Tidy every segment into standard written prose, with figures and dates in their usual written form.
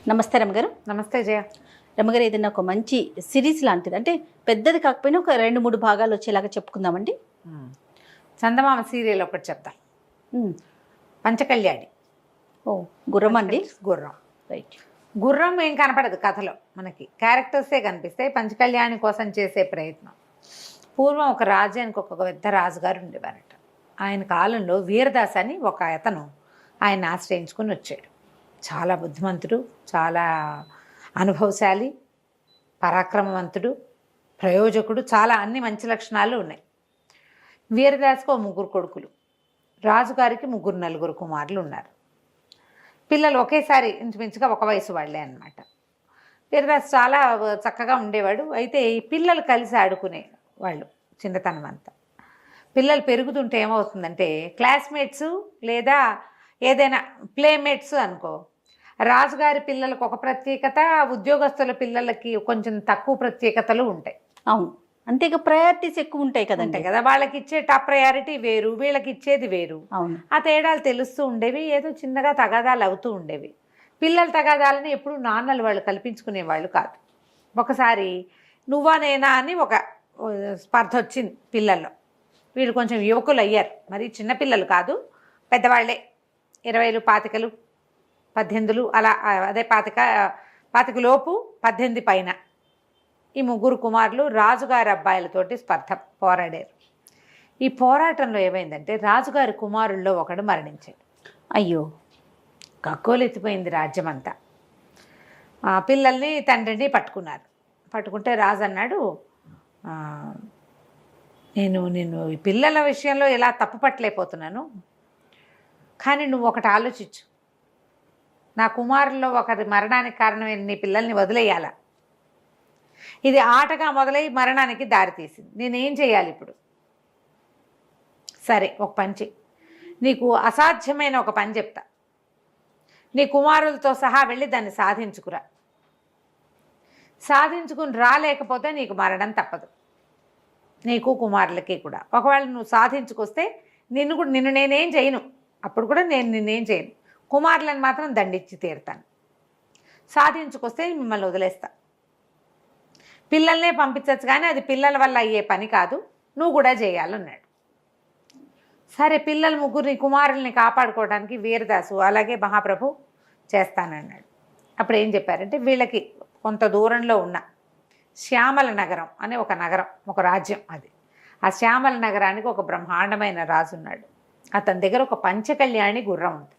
నమస్తే రమగారు. నమస్తే జయ. రమగారు, ఏదైనా ఒక మంచి సిరీస్ లాంటిది, అంటే పెద్దది కాకపోయినా ఒక 2-3 భాగాలు వచ్చేలాగా చెప్పుకుందామండి. చందమామ సీరియల్ ఒకటి చెప్తా. పంచకళ్యాణి. ఓ, గుర్రం అండి. గుర్రం. రైట్. గుర్రం ఏం కనపడదు కథలో, మనకి క్యారెక్టర్సే కనిపిస్తాయి. పంచకళ్యాణి కోసం చేసే ప్రయత్నం. పూర్వం ఒక రాజ్యానికి ఒక పెద్ద రాజుగారు ఉండేవారట. ఆయన కాలంలో వీరదాస్ అని ఒక అతను ఆయన ఆశ్రయించుకుని వచ్చాడు. చాలా బుద్ధిమంతుడు, చాలా అనుభవశాలి, పరాక్రమవంతుడు, ప్రయోజకుడు, చాలా అన్ని మంచి లక్షణాలు ఉన్నాయి. వీరదాస్కు 3 కొడుకులు, రాజుగారికి 3-4 కుమారులు ఉన్నారు. పిల్లలు ఒకేసారి ఇంచుమించుగా ఒక వయసు వాళ్ళే అన్నమాట. వీరదాస్ చాలా చక్కగా ఉండేవాడు. అయితే ఈ పిల్లలు కలిసి ఆడుకునే వాళ్ళు చిన్నతనం అంతా. పిల్లలు పెరుగుతుంటే ఏమవుతుందంటే, క్లాస్మేట్స్ లేదా ఏదైనా ప్లేమేట్స్ అనుకో, రాజుగారి పిల్లలకు ఒక ప్రత్యేకత, ఉద్యోగస్తుల పిల్లలకి కొంచెం తక్కువ ప్రత్యేకతలు ఉంటాయి. అవును, అంతేగా ప్రయారిటీస్ ఎక్కువ ఉంటాయి కదండి. కదా, వాళ్ళకి ఇచ్చే టాప్ ప్రయారిటీ వేరు, వీళ్ళకి ఇచ్చేది వేరు. అవును, ఆ తేడాలు తెలుస్తూ ఉండేవి. ఏదో చిన్నగా తగాదాలు అవుతూ ఉండేవి. పిల్లల తగాదాలని ఎప్పుడు నాన్నలు వాళ్ళు కల్పించుకునేవాళ్ళు కాదు. ఒకసారి నువ్వా నేనా అని ఒక స్పర్ధ వచ్చింది పిల్లల్లో. వీళ్ళు కొంచెం యువకులు అయ్యారు, మరి చిన్నపిల్లలు కాదు, పెద్దవాళ్లే. 20, 25, 18 అలా, అదే 25 లోపు 18 పైన ఈ 3 కుమారులు రాజుగారి అబ్బాయిలతోటి స్పర్ధ పోరాడారు. ఈ పోరాటంలో ఏమైందంటే, రాజుగారి కుమారుల్లో ఒకడు మరణించాడు. అయ్యో, గగ్గోలెత్తిపోయింది రాజ్యం అంతా. పిల్లల్ని తండ్రిని పట్టుకున్నారు. పట్టుకుంటే రాజు అన్నాడు, నేను ఈ పిల్లల విషయంలో ఇలా తప్పు పట్టలేకపోతున్నాను, కానీ నువ్వు ఒకటి ఆలోచించు. నా కుమారుల్లో ఒకరి మరణానికి కారణమైన నీ పిల్లల్ని వదిలేయాలా? ఇది ఆటగా మొదలై మరణానికి దారితీసింది. నేనేం చేయాలి ఇప్పుడు? సరే, ఒక పని చెయ్యి. నీకు అసాధ్యమైన ఒక పని చెప్తా. నీ కుమారులతో సహా వెళ్ళి దాన్ని సాధించుకురా. సాధించుకుని రాలేకపోతే నీకు మరణం తప్పదు, నీకు కుమారులకి కూడా. ఒకవేళ నువ్వు సాధించుకొస్తే నిన్ను నేనేం చేయను, అప్పుడు కూడా నేను నిన్నేం చేయను. కుమారులను మాత్రం దండించి తీరుతాను. సాధించుకొస్తే మిమ్మల్ని వదిలేస్తా. పిల్లల్నే పంపించచ్చు, కానీ అది పిల్లల వల్ల అయ్యే పని కాదు, నువ్వు కూడా చేయాలన్నాడు. సరే, పిల్లలు 3 కుమారుల్ని కాపాడుకోవడానికి వీరదాసు అలాగే మహాప్రభు చేస్తానన్నాడు. అప్పుడు ఏం చెప్పారంటే, వీళ్ళకి కొంత దూరంలో ఉన్న శ్యామల నగరం అనే ఒక నగరం, ఒక రాజ్యం అది. ఆ శ్యామల నగరానికి ఒక బ్రహ్మాండమైన రాజు ఉన్నాడు. అతని దగ్గర ఒక పంచకళ్యాణి గుర్రం ఉంది.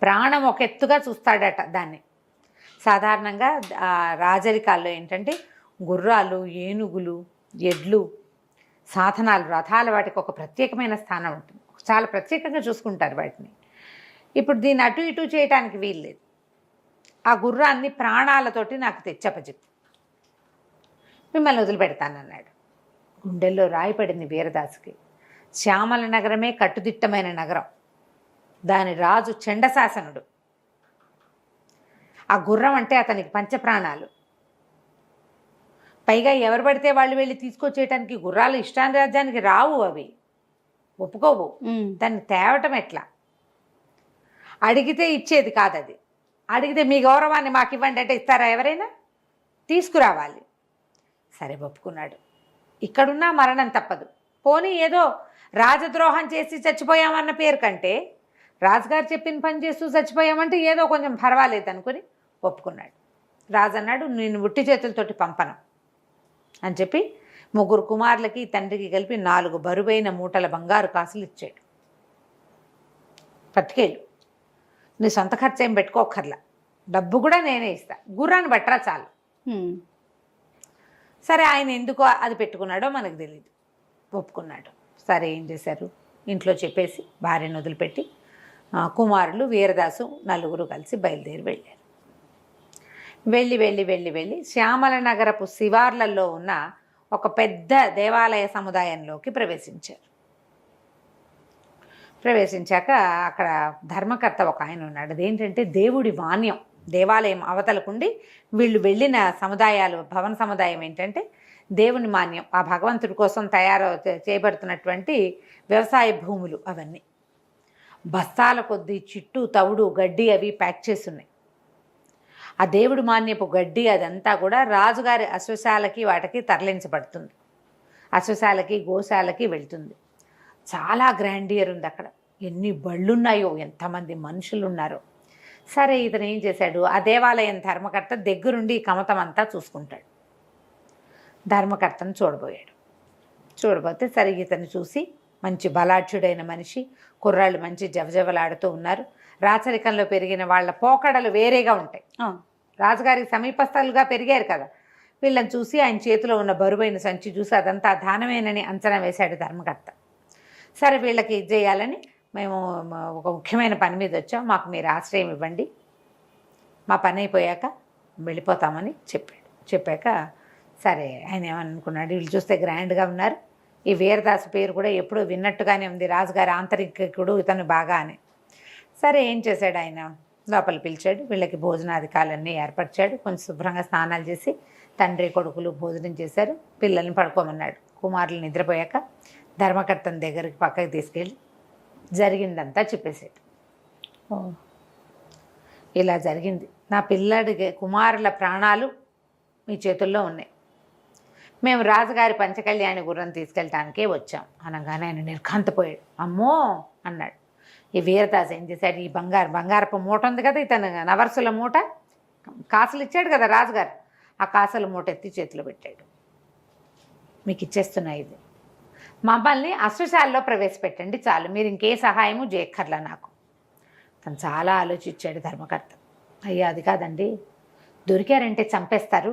ప్రాణం ఒక ఎత్తుగా చూస్తాడట దాన్ని. సాధారణంగా రాజరికాల్లో ఏంటంటే, గుర్రాలు, ఏనుగులు, ఎడ్లు, సాధనాలు, రథాలు, వాటికి ఒక ప్రత్యేకమైన స్థానం ఉంటుంది. చాలా ప్రత్యేకంగా చూసుకుంటారు వాటిని. ఇప్పుడు దీన్ని అటు ఇటు చేయటానికి వీల్లేదు. ఆ గుర్రాన్ని ప్రాణాలతోటి నాకు తెచ్చపచెప్పు, మిమ్మల్ని వదిలిపెడతానన్నాడు. గుండెల్లో రాయిపడింది వీరదాసుకి. శ్యామల నగరమే కట్టుదిట్టమైన నగరం. దాని రాజు చండశాసనుడు. ఆ గుర్రం అంటే అతనికి పంచప్రాణాలు. పైగా ఎవరు పడితే వాళ్ళు వెళ్ళి తీసుకొచ్చేయటానికి గుర్రాలు ఇష్టారాజ్యానికి రావు, అవి ఒప్పుకోవు. దాన్ని తేవటం ఎట్లా? అడిగితే ఇచ్చేది కాదు అది. అడిగితే మీ గౌరవాన్ని మాకు ఇవ్వండి అంటే ఇస్తారా ఎవరైనా? తీసుకురావాలి. సరే, ఒప్పుకున్నాడు. ఇక్కడున్నా మరణం తప్పదు. పోనీ ఏదో రాజద్రోహం చేసి చచ్చిపోయామన్న పేరు కంటే, రాజుగారు చెప్పిన పని చేస్తూ చచ్చిపోయామంటే ఏదో కొంచెం పర్వాలేదు అనుకుని ఒప్పుకున్నాడు. రాజు అన్నాడు, నేను ఉట్టి చేతులతోటి పంపను అని చెప్పి 3 కుమారులకి తండ్రికి కలిపి 4 బరువైన మూటల బంగారు కాసులు ఇచ్చాడు. పట్టుకెళ్ళు, నీ సొంత ఖర్చు ఏం పెట్టుకోకర్లా, డబ్బు కూడా నేనే ఇస్తా, గుర్రాన్ని బట్టరా చాలు. సరే, ఆయన ఎందుకో అది పెట్టుకున్నాడో మనకు తెలియదు. ఒప్పుకున్నాడు. సరే, ఏం చేశారు, ఇంట్లో చెప్పేసి భార్యను వదిలిపెట్టి కుమారులు, వీరదాసు, 4 కలిసి బయలుదేరి వెళ్ళారు. వెళ్ళి శ్యామల నగరపు శివార్లలో ఉన్న ఒక పెద్ద దేవాలయ సముదాయంలోకి ప్రవేశించారు. ప్రవేశించాక అక్కడ ధర్మకర్త ఒక ఆయన ఉన్నాడు. అదేంటంటే దేవుడి మాన్యం. దేవాలయం అవతలకుండి వీళ్ళు వెళ్ళిన సముదాయాలు, భవన సముదాయం ఏంటంటే దేవుని మాన్యం. ఆ భగవంతుడి కోసం చేయబడుతున్నటువంటి వ్యవసాయ భూములు అవన్నీ. బస్తాల కొద్దీ చిట్టు, తవుడు, గడ్డి అవి ప్యాక్ చేస్తున్నాయి. ఆ దేవుడి మాన్యపు గడ్డి అదంతా కూడా రాజుగారి అశ్వశాలకి వాటికి తరలించబడుతుంది. అశ్వశాలకి గోశాలకి వెళ్తుంది. చాలా గ్రాండియర్ ఉంది అక్కడ. ఎన్ని బళ్ళున్నాయో, ఎంతమంది మనుషులు ఉన్నారో. సరే, ఇతను ఏం చేశాడు, ఆ దేవాలయం ధర్మకర్త దగ్గరుండి ఈ కమతం అంతా చూసుకుంటాడు. ధర్మకర్తను చూడబోతే సరే ఇతను చూసి మంచి బలాఢ్యుడైన మనిషి, కుర్రాళ్ళు మంచి జవజవలాడుతూ ఉన్నారు. రాచరికంలో పెరిగిన వాళ్ళ పోకడలు వేరేగా ఉంటాయి. రాజుగారికి సమీపస్థలుగా పెరిగారు కదా, వీళ్ళని చూసి ఆయన చేతిలో ఉన్న బరువైన సంచి చూసి అదంతా దానమేనని అంచనా వేశాడు ధర్మకర్త. సరే, వీళ్ళకి ఇది చేయాలని మేము ఒక ముఖ్యమైన పని మీద వచ్చాం, మాకు మీరు ఆశ్రయం ఇవ్వండి, మా పని అయిపోయాక వెళ్ళిపోతామని చెప్పాక సరే ఆయన ఏమనుకున్నాడు, వీళ్ళు చూస్తే గ్రాండ్గా ఉన్నారు, ఈ వీరదాసు పేరు కూడా ఎప్పుడూ విన్నట్టుగానే ఉంది, రాజుగారి ఆంతరికుడు ఇతను బాగా అని. సరే, ఏం చేశాడు ఆయన, లోపల పిలిచాడు, వీళ్ళకి భోజనాధికాలన్నీ ఏర్పరిచాడు. కొంచెం శుభ్రంగా స్నానాలు చేసి తండ్రి కొడుకులు భోజనం చేశారు. పిల్లల్ని పడుకోమన్నాడు. కుమారులు నిద్రపోయాక ధర్మకర్తని దగ్గరికి పక్కకి తీసుకెళ్ళి జరిగిందంతా చెప్పేసాడు. ఇలా జరిగింది, నా పిల్లడి కుమారుల ప్రాణాలు మీ చేతుల్లో ఉన్నాయి, మేము రాజుగారి పంచకళ్యాణి గుర్రం తీసుకెళ్ళటానికే వచ్చాం అనగానే ఆయన నిర్ఘాంతపోయాడు. అమ్మో అన్నాడు. ఈ వీరదాస్ ఏం చేశాడు, ఈ బంగారపు మూట ఉంది కదా, ఇతను నవర్సుల మూట, కాసులు ఇచ్చాడు కదా రాజుగారు, ఆ కాసుల మూట ఎత్తి చేతిలో పెట్టాడు. మీకు ఇచ్చేస్తున్నా, ఇది మమ్మల్ని అశ్వశాలలో ప్రవేశపెట్టండి చాలు, మీరు ఇంకే సహాయము చేయక్కర్లా నాకు. తను చాలా ఆలోచించాడు ధర్మకర్త. అయ్యా అది కాదండి, దొరికారంటే చంపేస్తారు,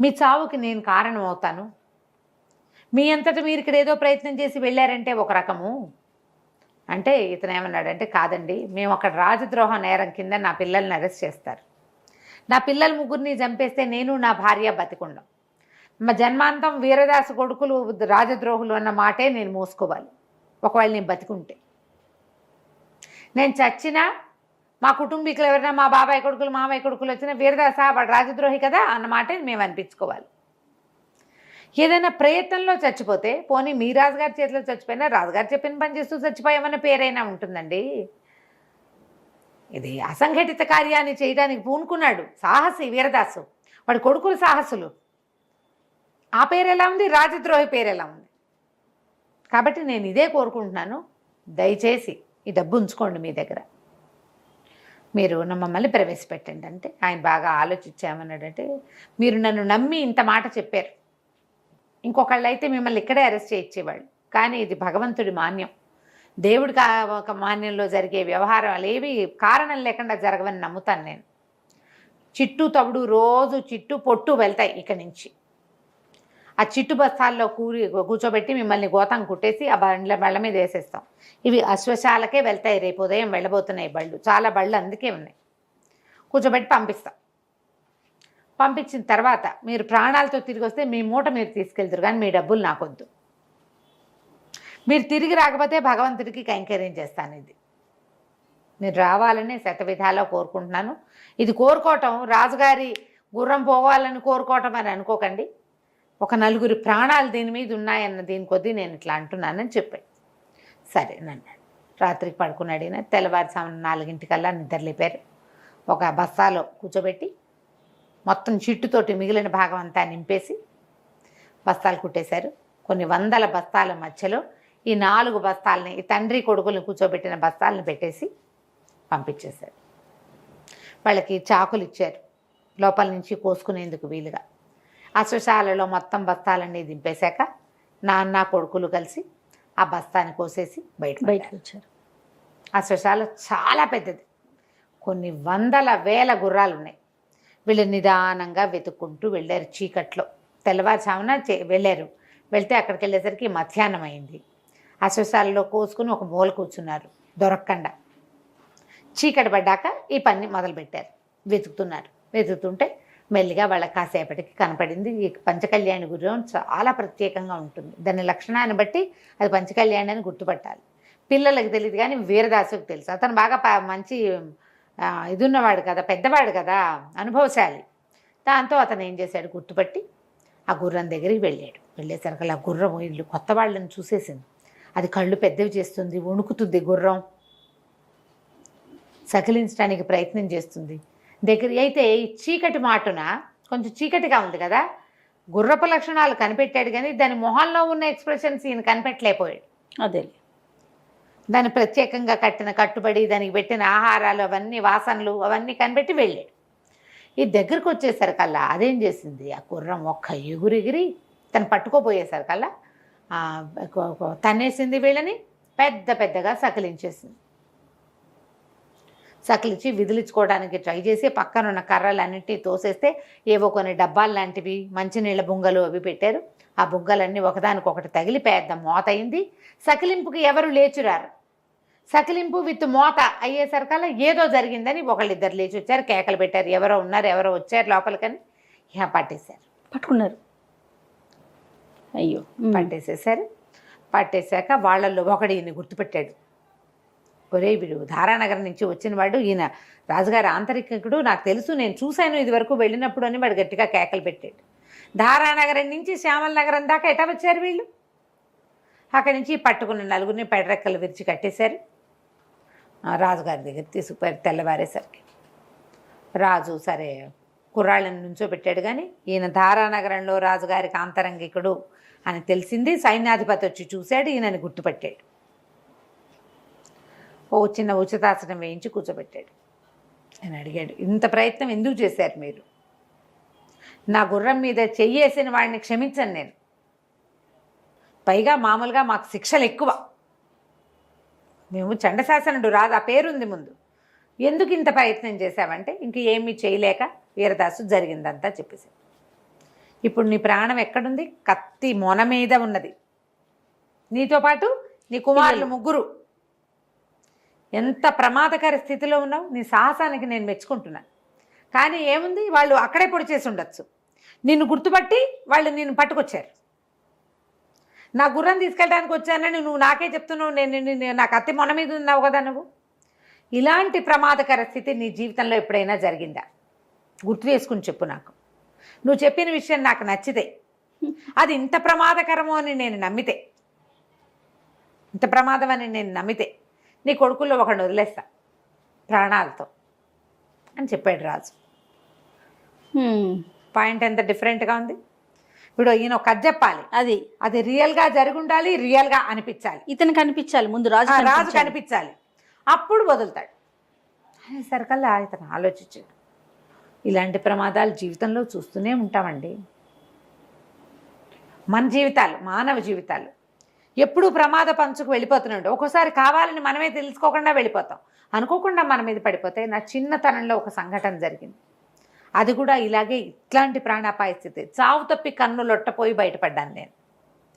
మీ చావుకి నేను కారణం అవుతాను, మీ అంతటా మీరు ఇక్కడ ఏదో ప్రయత్నం చేసి వెళ్ళారంటే ఒక రకము అంటే, ఇతను ఏమన్నాడంటే, కాదండి, మేము అక్కడ రాజద్రోహ నేరం కింద నా పిల్లల్ని అరెస్ట్ చేస్తారు, నా పిల్లల ముగ్గురిని చంపేస్తే నేను నా భార్య బతికుండం, మా జన్మాంతం వీరదాసు కొడుకులు రాజద్రోహులు అన్న మాటే నేను మోసుకోవాలి, ఒకవేళ నేను బతికుంటే. నేను చచ్చినా మా కుటుంబీకులు ఎవరైనా మా బాబాయ్ కొడుకులు మామయ్య కొడుకులు వచ్చినా వీరదాస వాడు రాజద్రోహి కదా అన్న మాటే మేము అనిపించుకోవాలి. ఏదైనా ప్రయత్నంలో చచ్చిపోతే, పోనీ మీ రాజుగారి చేతిలో చచ్చిపోయినా రాజుగారు చెప్పిన పని చేస్తూ చచ్చిపోయామన్న పేరైనా ఉంటుందండి. ఇది అసంఘటిత కార్యాన్ని చేయడానికి పూనుకున్నాడు సాహసి వీరదాసు, వాడి కొడుకులు సాహసులు, ఆ పేరు ఎలా ఉంది, రాజద్రోహి పేరు ఎలా ఉంది. కాబట్టి నేను ఇదే కోరుకుంటున్నాను, దయచేసి ఈ డబ్బు ఉంచుకోండి మీ దగ్గర, మీరు మమ్మల్ని ప్రవేశపెట్టండి. అంటే ఆయన బాగా ఆలోచించామన్నాడంటే, మీరు నన్ను నమ్మి ఇంత మాట చెప్పారు, ఇంకొకళ్ళు అయితే మిమ్మల్ని ఇక్కడే అరెస్ట్ చేయించేవాళ్ళు, కానీ ఇది భగవంతుడి మాన్యం, దేవుడికి ఒక మాన్యంలో జరిగే వ్యవహారాలు ఏవి కారణం లేకుండా జరగవని నమ్ముతాను నేను. చిట్టు తవుడు రోజు చిట్టు పొట్టు వెళ్తాయి ఇక్కడి నుంచి, ఆ చిట్టు బస్తాల్లో కూర్చోబెట్టి మిమ్మల్ని గోతం కుట్టేసి ఆ బళ్ళ మీద వేసేస్తాం. ఇవి అశ్వశాలకే వెళ్తాయి, రేపు ఉదయం వెళ్ళబోతున్నాయి బళ్ళు, చాలా బళ్ళు అందుకే ఉన్నాయి. కూర్చోబెట్టి పంపిస్తాం. పంపించిన తర్వాత మీరు ప్రాణాలతో తిరిగి వస్తే మీ మూట మీరు తీసుకెళ్తారు, కానీ మీ డబ్బులు నాకొద్దు. మీరు తిరిగి రాకపోతే భగవంతుడికి కైంకర్యం చేస్తాను. ఇది మీరు రావాలని శతవిధాలో కోరుకుంటున్నాను. ఇది కోరుకోవటం రాజుగారి గుర్రం పోవాలని కోరుకోవటం అని అనుకోకండి, ఒక నలుగురి ప్రాణాలు దీని మీద ఉన్నాయన్న దీని కొద్దీ నేను ఇట్లా అంటున్నానని చెప్పాడు. సరే అన్నాడు. రాత్రికి పడుకున్నాడు. అయినా తెల్లవారుసామున 4 నిద్రలేపారు. ఒక బస్తాలో కూర్చోబెట్టి మొత్తం చిట్టుతోటి మిగిలిన భాగం అంతా నింపేసి బస్తాలు కుట్టేశారు. కొన్ని వందల బస్తాల మధ్యలో ఈ 4 బస్తాలని, ఈ తండ్రి కొడుకులను కూర్చోబెట్టిన బస్తాలను పెట్టేసి పంపించేశారు. వాళ్ళకి చాకులు ఇచ్చారు లోపల నుంచి కోసుకునేందుకు వీలుగా. అశ్వశాలలో మొత్తం బస్తాలన్నీ దింపేశాక నాన్న కొడుకులు కలిసి ఆ బస్తాని కోసేసి బయటకు వచ్చారు. అశ్వశాల చాలా పెద్దది, కొన్ని వందల వేల గుర్రాలు ఉన్నాయి. వీళ్ళు నిదానంగా వెతుక్కుంటూ వెళ్ళారు. చీకట్లో తెల్లవారుజామున వెళ్ళారు. వెళ్తే అక్కడికి వెళ్ళేసరికి మధ్యాహ్నం అయింది. అశ్వశాలలో కోసుకుని ఒక మూల కూర్చున్నారు దొరక్కండా. చీకటి పడ్డాక ఈ పని మొదలుపెట్టారు. వెతుకుతుంటే మెల్లిగా వాళ్ళకి కాసేపటికి కనపడింది. ఈ పంచకళ్యాణి గుర్రం చాలా ప్రత్యేకంగా ఉంటుంది. దాని లక్షణాన్ని బట్టి అది పంచకళ్యాణి అని గుర్తుపట్టాలి. పిల్లలకి తెలియదు కానీ వీరదాసుకు తెలుసు. అతను బాగా మంచి ఇది ఉన్నవాడు కదా, పెద్దవాడు కదా, అనుభవశాలి. దాంతో అతను ఏం చేశాడు, గుర్తుపట్టి ఆ గుర్రం దగ్గరికి వెళ్ళాడు. వెళ్ళేసరికి ఆ గుర్రం వీళ్ళు కొత్త వాళ్ళని చూసేసింది. అది కళ్ళు పెద్దవి చేస్తుంది, వణుకుతుంది. గుర్రం సకిలించడానికి ప్రయత్నం చేస్తుంది. దగ్గర అయితే ఈ చీకటి మాటున కొంచెం చీకటిగా ఉంది కదా, గుర్రపు లక్షణాలు కనిపెట్టాడు కానీ దాని మొహంలో ఉన్న ఎక్స్ప్రెషన్స్ ఈయన కనిపెట్టలేకపోయాడు. అదే. దాన్ని ప్రత్యేకంగా కట్టిన కట్టుబడి, దానికి పెట్టిన ఆహారాలు, అవన్నీ వాసనలు అవన్నీ కనిపెట్టి వెళ్ళాడు. ఈ దగ్గరకు వచ్చేసరికల్లా అదేం చేసింది, ఆ గుర్రం ఒక్క ఎగురెగిరి తను పట్టుకోపోయేసరికల్లా తన్నేసింది వీళ్ళని, పెద్ద పెద్దగా సకిలించేసింది. సకిలించి విదిలించుకోవడానికి ట్రై చేసి పక్కనున్న కర్రలన్నింటినీ తోసేస్తే ఏవో కొన్ని డబ్బాలు లాంటివి, మంచినీళ్ళ బుంగలు అవి పెట్టారు. ఆ బుగ్గలన్నీ ఒకదానికొకటి తగిలి పెద్ద మోత అయింది. సకిలింపుకి ఎవరు లేచురారు. సకిలింపు విత్ మోత అయ్యేసరికల్లా ఏదో జరిగిందని ఒకళ్ళిద్దరు లేచి వచ్చారు, కేకలు పెట్టారు, ఎవరో ఉన్నారు, ఎవరో వచ్చారు లోపలికని. ఇక పట్టేశారు, పట్టుకున్నారు. అయ్యో. పట్టేసేసారు. పట్టేశాక వాళ్ళల్లో ఒకడు ఈయన గుర్తుపెట్టాడు. ఒరే వీడు ధారానగరం నుంచి వచ్చిన వాడు, ఈయన రాజుగారి ఆంతరికుడు, నాకు తెలుసు, నేను చూశాను ఇదివరకు వెళ్ళినప్పుడు అని వాడు గట్టిగా కేకలు పెట్టాడు. ధారానగరం నుంచి శ్యామల నగరం దాకా ఎటా వచ్చారు వీళ్ళు? అక్కడి నుంచి పట్టుకున్న నలుగురిని పెడరెక్కలు విరిచి కట్టేశారు. రాజుగారి దగ్గర తీసుకుపోయారు. తెల్లవారేసరికి రాజు సరే కుర్రాళ్ళని నుంచోబెట్టాడు, కానీ ఈయన ధారానగరంలో రాజుగారికి ఆంతరంగికుడు అని తెలిసింది. సైన్యాధిపతి వచ్చి చూశాడు, ఈయనని గుర్తుపట్టాడు. ఓ చిన్న ఉచితాసనం వేయించి కూర్చోబెట్టాడు. ఆయన అడిగాడు, ఇంత ప్రయత్నం ఎందుకు చేశారు మీరు? నా గుర్రం మీద చెయ్యేసిన వాడిని క్షమించను నేను, పైగా మామూలుగా మాకు శిక్షలు ఎక్కువ, మేము చండశాసనుడు రాదు ఆ పేరుంది ముందు, ఎందుకు ఇంత ప్రయత్నం చేశావంటే ఇంక ఏమీ చేయలేక వీరదాసు జరిగిందంతా చెప్పేసి. ఇప్పుడు నీ ప్రాణం ఎక్కడుంది? కత్తి మొన మీద ఉన్నది. నీతో పాటు నీ కుమారులు ముగ్గురు. ఎంత ప్రమాదకర స్థితిలో ఉన్నావు. నీ సాహసానికి నేను మెచ్చుకుంటున్నాను. కానీ ఏముంది, వాళ్ళు అక్కడే పొడి చేసి ఉండొచ్చు. నిన్ను గుర్తుపట్టి వాళ్ళు నిన్ను పట్టుకొచ్చారు. నా గుర్రం తీసుకెళ్ళడానికి వచ్చానని నువ్వు నాకే చెప్తున్నావు. నేను నా కత్తి మొన మీద ఉన్నావు కదా నువ్వు. ఇలాంటి ప్రమాదకర స్థితి నీ జీవితంలో ఎప్పుడైనా జరిగిందా? గుర్తు చేసుకుని చెప్పు నాకు. నువ్వు చెప్పిన విషయం నాకు నచ్చితే, అది ఇంత ప్రమాదకరమో అని నేను నమ్మితే, ఇంత ప్రమాదం అని నేను నమ్మితే నీ కొడుకుల్లో ఒకడిని వదిలేస్తా ప్రాణాలతో అని చెప్పాడు రాజు. పాయింట్ ఎంత డిఫరెంట్గా ఉంది. ఇప్పుడు ఈయన ఒక కథ చెప్పాలి, అది రియల్గా జరిగి ఉండాలి, రియల్గా అనిపించాలి, ఇతను కనిపించాలి ముందు, రాజు కనిపించాలి, అప్పుడు వదులుతాడు అనేసరికల్లా ఇతను ఆలోచించాడు. ఇలాంటి ప్రమాదాలు జీవితంలో చూస్తూనే ఉంటామండి. మన జీవితాలు, మానవ జీవితాలు ఎప్పుడూ ప్రమాద పంచుకు వెళ్ళిపోతున్నాడు. ఒక్కోసారి కావాలని మనమే తెలుసుకోకుండా వెళ్ళిపోతాం, అనుకోకుండా మన మీద పడిపోతే. నా చిన్నతనంలో ఒక సంఘటన జరిగింది. అది కూడా ఇలాగే, ఇట్లాంటి ప్రాణాపాయ స్థితి. చావు తప్పి కన్ను లొట్టపోయి బయటపడ్డాను నేను.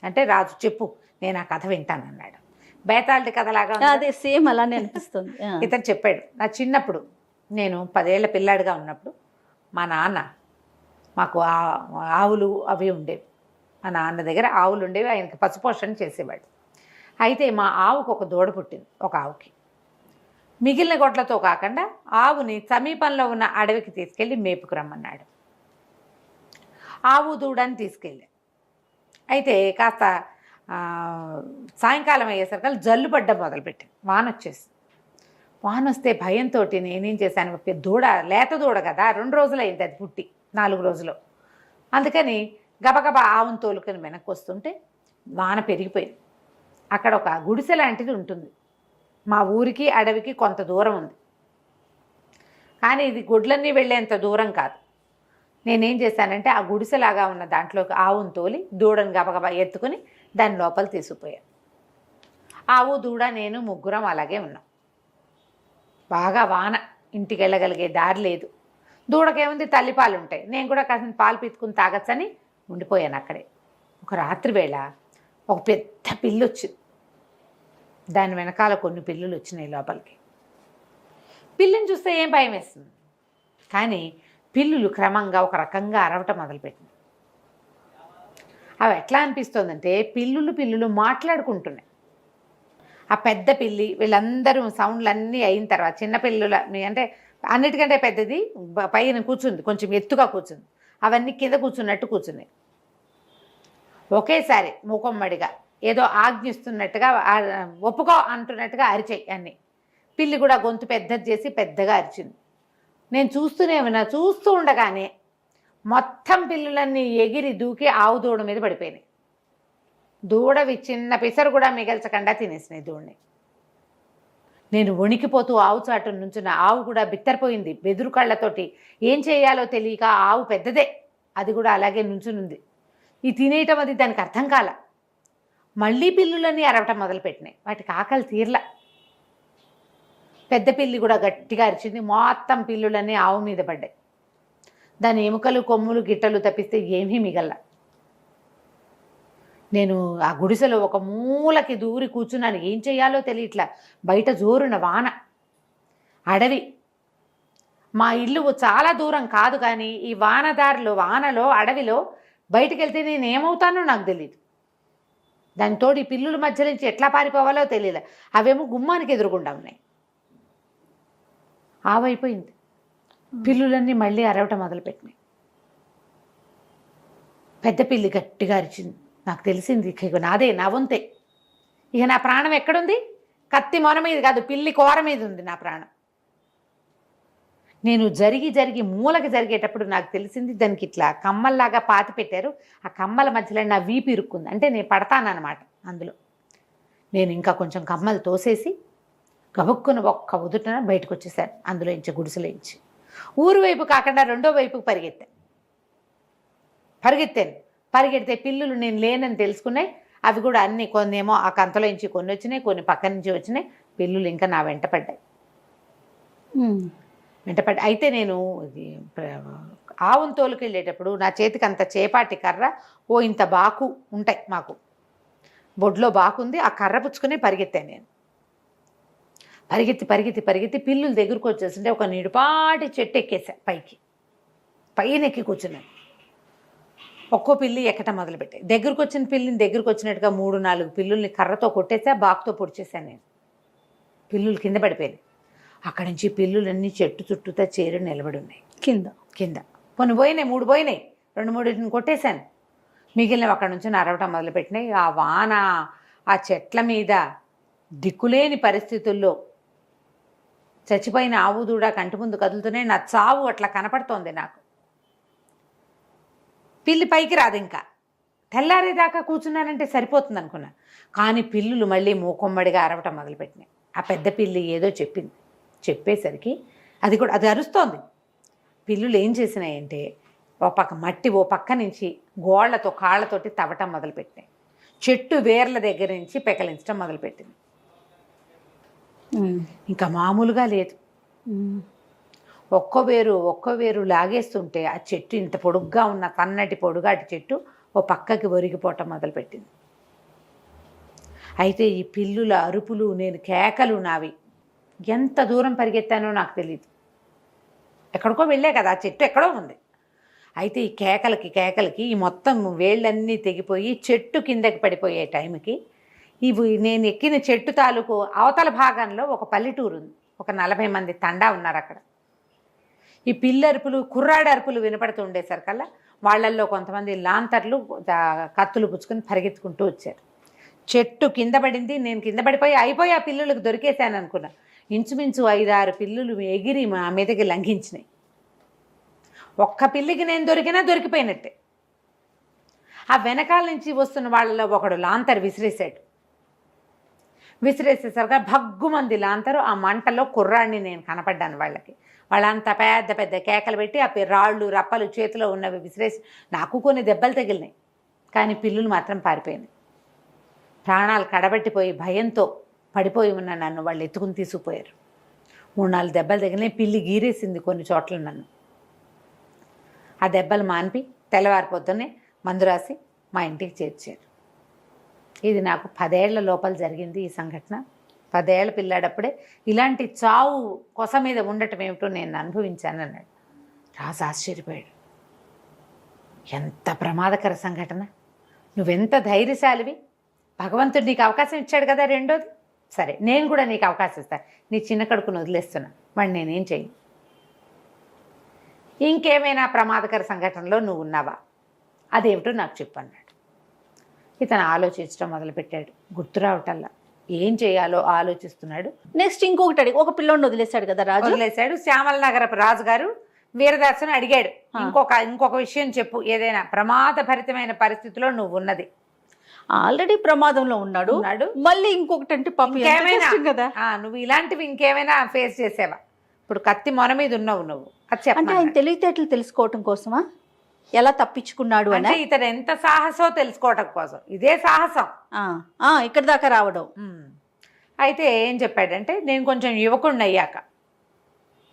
అంటే రాజు చెప్పు, నేను ఆ కథ వింటాను అన్నాడు. బేతాళి కథలాగా అదే, సేమ్ అలానే అనిపిస్తుంది. ఇతను చెప్పాడు, నా చిన్నప్పుడు నేను 10 ఏళ్ల పిల్లాడిగా ఉన్నప్పుడు మా నాన్న, మాకు ఆవులు అవి ఉండేవి. మా నాన్న దగ్గర ఆవులు ఉండేవి, ఆయనకి పశుపోషణ చేసేవాడు. అయితే మా ఆవుకు ఒక దూడ పుట్టింది. ఒక ఆవుకి మిగిలిన గొడ్లతో కాకుండా ఆవుని సమీపంలో ఉన్న అడవికి తీసుకెళ్ళి మేపుకురమ్మన్నాడు. ఆవు దూడని తీసుకెళ్ళి, అయితే కాస్త సాయంకాలం అయ్యేసరికి జల్లు పడ్డం మొదలుపెట్టింది. వాన వచ్చేసి, వాన వస్తే భయంతో నేనేం చేశాను, దూడ లేత దూడ కదా, 2 రోజులు అయింది అది పుట్టి, 4 రోజులు. అందుకని గబగబా ఆవును తోలుకొని వెనక్కి వస్తుంటే వాన పెరిగిపోయింది. అక్కడ ఒక గుడిసె లాంటిది ఉంటుంది. మా ఊరికి అడవికి కొంత దూరం ఉంది, కానీ ఇది గుడ్లన్నీ వెళ్ళేంత దూరం కాదు. నేనేం చేశానంటే ఆ గుడిసెలాగా ఉన్న దాంట్లోకి ఆవును తోలి దూడను గబగబా ఎత్తుకుని దాని లోపల తీసుకుపోయాను. ఆవు దూడ నేను ముగ్గురం అలాగే ఉన్నాం. బాగా వాన, ఇంటికి వెళ్ళగలిగే దారి లేదు. దూడకేముంది, తల్లిపాలు ఉంటాయి, నేను కూడా కాసిన పాలు పీతుకుని తాగచ్చని ఉండిపోయాను అక్కడే. ఒక రాత్రి వేళ ఒక పెద్ద పిల్లి వచ్చింది. దాని వెనకాల కొన్ని పిల్లులు వచ్చినాయి లోపలికి. పిల్లిని చూస్తే ఏం భయం వేస్తుంది, కానీ పిల్లులు క్రమంగా ఒక రకంగా అరవటం మొదలుపెట్టింది. అవి ఎట్లా అనిపిస్తుందంటే పిల్లులు మాట్లాడుకుంటున్నాయి. ఆ పెద్ద పిల్లి, వీళ్ళందరూ సౌండ్లన్నీ అయిన తర్వాత చిన్న పిల్లుల అంటే అన్నిటికంటే పెద్దది పైన కూర్చుంది, కొంచెం ఎత్తుగా కూర్చుంది, అవన్నీ కింద కూర్చున్నట్టు కూర్చున్నాయి. ఒకేసారి మూకొమ్మడిగా ఏదో ఆజ్ఞిస్తున్నట్టుగా, ఒప్పుకో అంటున్నట్టుగా అరిచాయి అన్నీ. పిల్లి కూడా గొంతు పెద్దది చేసి పెద్దగా అరిచింది. నేను చూస్తూనే ఉన్నా. చూస్తూ ఉండగానే మొత్తం పిల్లులన్నీ ఎగిరి దూకి ఆవు దూడ మీద పడిపోయినాయి. దూడవి చిన్న పిసరు కూడా మిగల్చకుండా తినేసినాయి దూడని. నేను వణికిపోతూ ఆవు చాటు నుంచున్న ఆవు కూడా బిత్తరపోయింది బెదురు కళ్ళతోటి. ఏం చేయాలో తెలియక ఆవు పెద్దదే, అది కూడా అలాగే నుంచునుంది. ఈ తినేయటం అది దానికి అర్థం కాల. మళ్ళీ పిల్లులన్నీ అరవటం మొదలుపెట్టినాయి. వాటికి ఆకలి తీర్లా. పెద్ద పిల్లి కూడా గట్టిగా అరిచింది. మొత్తం పిల్లులన్నీ ఆవు మీద పడ్డాయి. దాని ఎముకలు కొమ్ములు గిట్టలు తప్పిస్తే ఏమీ మిగల్ల. నేను ఆ గుడిసెలో ఒక మూలకి దూరి కూర్చున్నాను. ఏం చేయాలో తెలియట్లా. బయట జోరున వాన, అడవి. మా ఇల్లు చాలా దూరం కాదు, కానీ ఈ వానలో అడవిలో బయటికి వెళ్తే నేను ఏమవుతానో నాకు తెలియదు. దానితో ఈ పిల్లుల మధ్య నుంచి ఎట్లా పారిపోవాలో తెలియలే. అవేమో గుమ్మానికి ఎదురుగుండా ఉన్నాయి. ఆవైపోయింది. పిల్లులన్నీ మళ్ళీ అరవటం మొదలుపెట్టినాయి. పెద్ద పిల్లి గట్టిగా అరిచింది. నాకు తెలిసింది ఇక నాదే, నా వంతే. ఇక నా ప్రాణం ఎక్కడుంది? కత్తి మొన మీద కాదు, పిల్లి కోర మీద ఉంది నా ప్రాణం. నేను జరిగి మూలకి జరిగేటప్పుడు నాకు తెలిసింది దానికి ఇట్లా కమ్మల్లాగా పాతి పెట్టారు. ఆ కమ్మల మధ్యలో నా వీపు ఇరుక్కుంది. అంటే నేను పడతానన్నమాట అందులో. నేను ఇంకా కొంచెం కమ్మలు తోసేసి గబుక్కున ఒక్క ఉదుటన బయటకు వచ్చేసాను అందులో ఇంచి, గుడిసెలోంచి. ఊరు వైపు కాకుండా రెండో వైపుకి పరిగెడితే పిల్లులు నేను లేనని తెలుసుకున్నాయి. అవి కూడా అన్నీ, కొన్ని ఏమో ఆ కంతలో నుంచి కొన్ని వచ్చినాయి, కొన్ని పక్క నుంచి వచ్చినాయి. పిల్లులు ఇంకా నా వెంటపడ్డాయి. అయితే నేను ఆవును తోలుకెళ్ళేటప్పుడు నా చేతికి అంత చేపాటి కర్ర, ఓ ఇంత బాకు ఉంటాయి మాకు, బొడ్లో బాకుంది. ఆ కర్ర పుచ్చుకుని పరిగెత్తాను నేను. పరిగెత్తి పిల్లులు దగ్గరకు వచ్చేస్తుంటే ఒక నిడుపాటి చెట్టు ఎక్కేసా. పైన ఎక్కి కూర్చున్నాను. ఒక్కో పిల్లి ఎక్కటం మొదలుపెట్టాయి. దగ్గరకు వచ్చిన పిల్లిని దగ్గరకు వచ్చినట్టుగా 3-4 పిల్లుల్ని కర్రతో కొట్టేసా, బాకుతో పొడిచేసాను నేను. పిల్లులు కింద పడిపోయాయి. అక్కడి నుంచి పిల్లులన్నీ చెట్టు చుట్టూతా చేరి నిలబడి ఉన్నాయి కింద. కొన్ని పోయినాయి, 3 పోయినాయి. 2-3 కొట్టేశాను. మిగిలినవి అక్కడి నుంచి అరవటం మొదలుపెట్టినాయి. ఆ వాన, ఆ చెట్ల మీద దిక్కులేని పరిస్థితుల్లో చచ్చిపోయిన ఆవు దూడ కంటి ముందు కదులుతూనే నా చావు అట్లా కనపడుతోంది నాకు. పిల్లి పైకి రాదు. ఇంకా తెల్లారేదాకా కూర్చున్నానంటే సరిపోతుంది అనుకున్నా. కానీ పిల్లులు మళ్ళీ మూకొమ్మడిగా అరవటం మొదలుపెట్టినాయి. ఆ పెద్ద పిల్లి ఏదో చెప్పింది. చెప్పేసరికి అది అరుస్తోంది. పిల్లులు ఏం చేసినాయంటే ఓ పక్క నుంచి గోళ్లతో కాళ్ళతోటి తవ్వటం మొదలుపెట్టినాయి. చెట్టు వేర్ల దగ్గర నుంచి పెకలించడం మొదలుపెట్టింది. ఇంకా మామూలుగా లేదు. ఒక్క వేరు లాగేస్తుంటే ఆ చెట్టు, ఇంత పొడుగ్గా ఉన్న కన్నటి పొడుగాటి చెట్టు ఓ పక్కకి ఒరిగిపోవటం మొదలుపెట్టింది. అయితే ఈ పిల్లుల అరుపులు, నేను కేకలు నావి ఎంత దూరం పరిగెత్తానో నాకు తెలియదు. ఎక్కడికో వెళ్ళే కదా, ఆ చెట్టు ఎక్కడో ఉంది. అయితే ఈ కేకలకి ఈ మొత్తం వేళ్ళన్నీ తెగిపోయి చెట్టు కిందకి పడిపోయే టైంకి నేను ఎక్కిన చెట్టు తాలూకు అవతల భాగంలో ఒక పల్లెటూరు ఉంది. ఒక 40 మంది తండా ఉన్నారు అక్కడ. ఈ పిల్లరుపులు, కుర్రాడి అరుపులు వినపడుతూ ఉండేసరికల్లా వాళ్ళల్లో కొంతమంది లాంతర్లు, కత్తులు పుచ్చుకొని పరిగెత్తుకుంటూ వచ్చారు. చెట్టు కింద పడింది. నేను కింద అయిపోయి ఆ పిల్లులకు దొరికేశాను అనుకున్నా. ఇంచుమించు 5-6 పిల్లులు ఎగిరి మా మీదకి లంఘించినాయి. ఒక్క పిల్లికి నేను దొరికిపోయినట్టే. ఆ వెనకాల నుంచి వస్తున్న వాళ్ళలో ఒకడు లాంతర్ విసిరేసేసరిగా భగ్గుమంది లాంతరు. ఆ మంటలో కుర్రాడిని నేను కనపడ్డాను వాళ్ళకి. వాళ్ళంతా పెద్ద కేకలు పెట్టి ఆ రాళ్ళు రప్పలు చేతిలో ఉన్నవి విసిరేసి, నాకు కొన్ని దెబ్బలు తగిలినాయి. కానీ పిల్లులు మాత్రం పారిపోయినాయి. ప్రాణాలు కడబట్టిపోయి భయంతో పడిపోయి ఉన్న నన్ను వాళ్ళు ఎత్తుకుని తీసుకుపోయారు. 3-4 దెబ్బలు తగిలినాయి. పిల్లి గీరేసింది కొన్ని చోట్ల నన్ను. ఆ దెబ్బలు మాన్పి తెల్లవారిపోతూనే మందు రాసి మా ఇంటికి చేర్చారు. ఇది నాకు 10 ఏళ్ల లోపల జరిగింది ఈ సంఘటన. 10 ఏళ్ల పిల్లాడప్పుడే ఇలాంటి చావు కొస మీద ఉండటం ఏమిటో నేను అనుభవించాను అన్నాడు. రాజు ఆశ్చర్యపోయాడు. ఎంత ప్రమాదకర సంఘటన! నువ్వెంత ధైర్యశాలివి! భగవంతుడు నీకు అవకాశం ఇచ్చాడు కదా రెండోది. సరే, నేను కూడా నీకు అవకాశం ఇస్తాను. నీ చిన్న కడుకును వదిలేస్తున్నా, వాడిని నేనేం చేయను. ఇంకేమైనా ప్రమాదకర సంఘటనలో నువ్వు ఉన్నావా? అదేమిటో నాకు చెప్పు అన్నాడు. ఇతను ఆలోచించడం మొదలుపెట్టాడు. గుర్తు రావటల్లా ఏం చేయాలో ఆలోచిస్తున్నాడు. నెక్స్ట్ ఇంకొకటి అడిగి ఒక పిల్లోడిని వదిలేశాడు కదా రాజు. వదిలేశాడు. శ్యామల నగరపు రాజుగారు వీరదాసుని అడిగాడు, ఇంకొక విషయం చెప్పు, ఏదైనా ప్రమాదభరితమైన పరిస్థితిలో నువ్వు ఉన్నది. ఆల్రెడీ ప్రమాదంలో ఉన్నాడు. మళ్ళీ ఇంకొకటి అంటే పాపం ఇంకేమైనా కదా, నువ్వు ఇలాంటివి ఇంకేమైనా ఫేస్ చేసావా? ఇప్పుడు కత్తి మొన మీద ఉన్నావు నువ్వు, అది అంటే ఆయన చెప్పండి. తెలివితేటలు తెలుసుకోవటం కోసమా, ఎలా తప్పించుకున్నాడు అని? అంటే ఇతను ఎంత సాహసో తెలుసుకోవటం కోసం ఇదే సాహసం. ఇక్కడ దాకా రావడం. అయితే ఏం చెప్పాడంటే, నేను కొంచెం యువకుడిని అయ్యాక,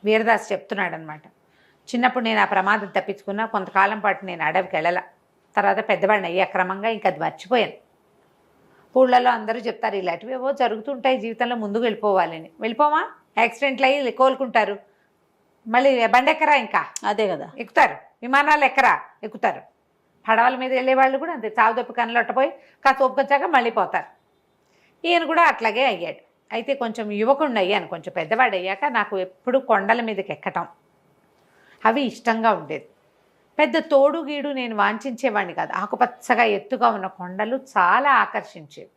వీరదాస్ చెప్తున్నాడు అనమాట, చిన్నప్పుడు నేను ఆ ప్రమాదం తప్పించుకున్నా, కొంతకాలం పాటు నేను అడవికి వెళ్ళాల, తర్వాత పెద్దవాడిని అయ్యా క్రమంగా, ఇంకా అది మర్చిపోయాను. ఊళ్ళలో అందరూ చెప్తారు ఇలాంటివి ఏవో జరుగుతుంటాయి జీవితంలో, ముందుకు వెళ్ళిపోవాలని. వెళ్ళిపోమా, యాక్సిడెంట్లు అయ్యి కోలుకుంటారు, మళ్ళీ బండెక్కరా, ఇంకా అదే కదా, ఎక్కుతారు, విమానాలు ఎక్కరా, ఎక్కుతారు. పడవల మీద వెళ్ళే వాళ్ళు కూడా అంతే, చావుదప్పి కనలొట్టపోయి కాస్త ఒప్పుకొచ్చాక మళ్ళీ పోతారు. ఈయన కూడా అట్లాగే అయ్యాడు. అయితే కొంచెం యువకుడిని అయ్యాను, కొంచెం పెద్దవాడు అయ్యాక నాకు ఎప్పుడు కొండల మీదకి ఎక్కటం అవి ఇష్టంగా ఉండేది. పెద్ద తోడు గీడు నేను వాంఛించేవాడిని కాదు. ఆకుపచ్చగా ఎత్తుగా ఉన్న కొండలు చాలా ఆకర్షించేవి.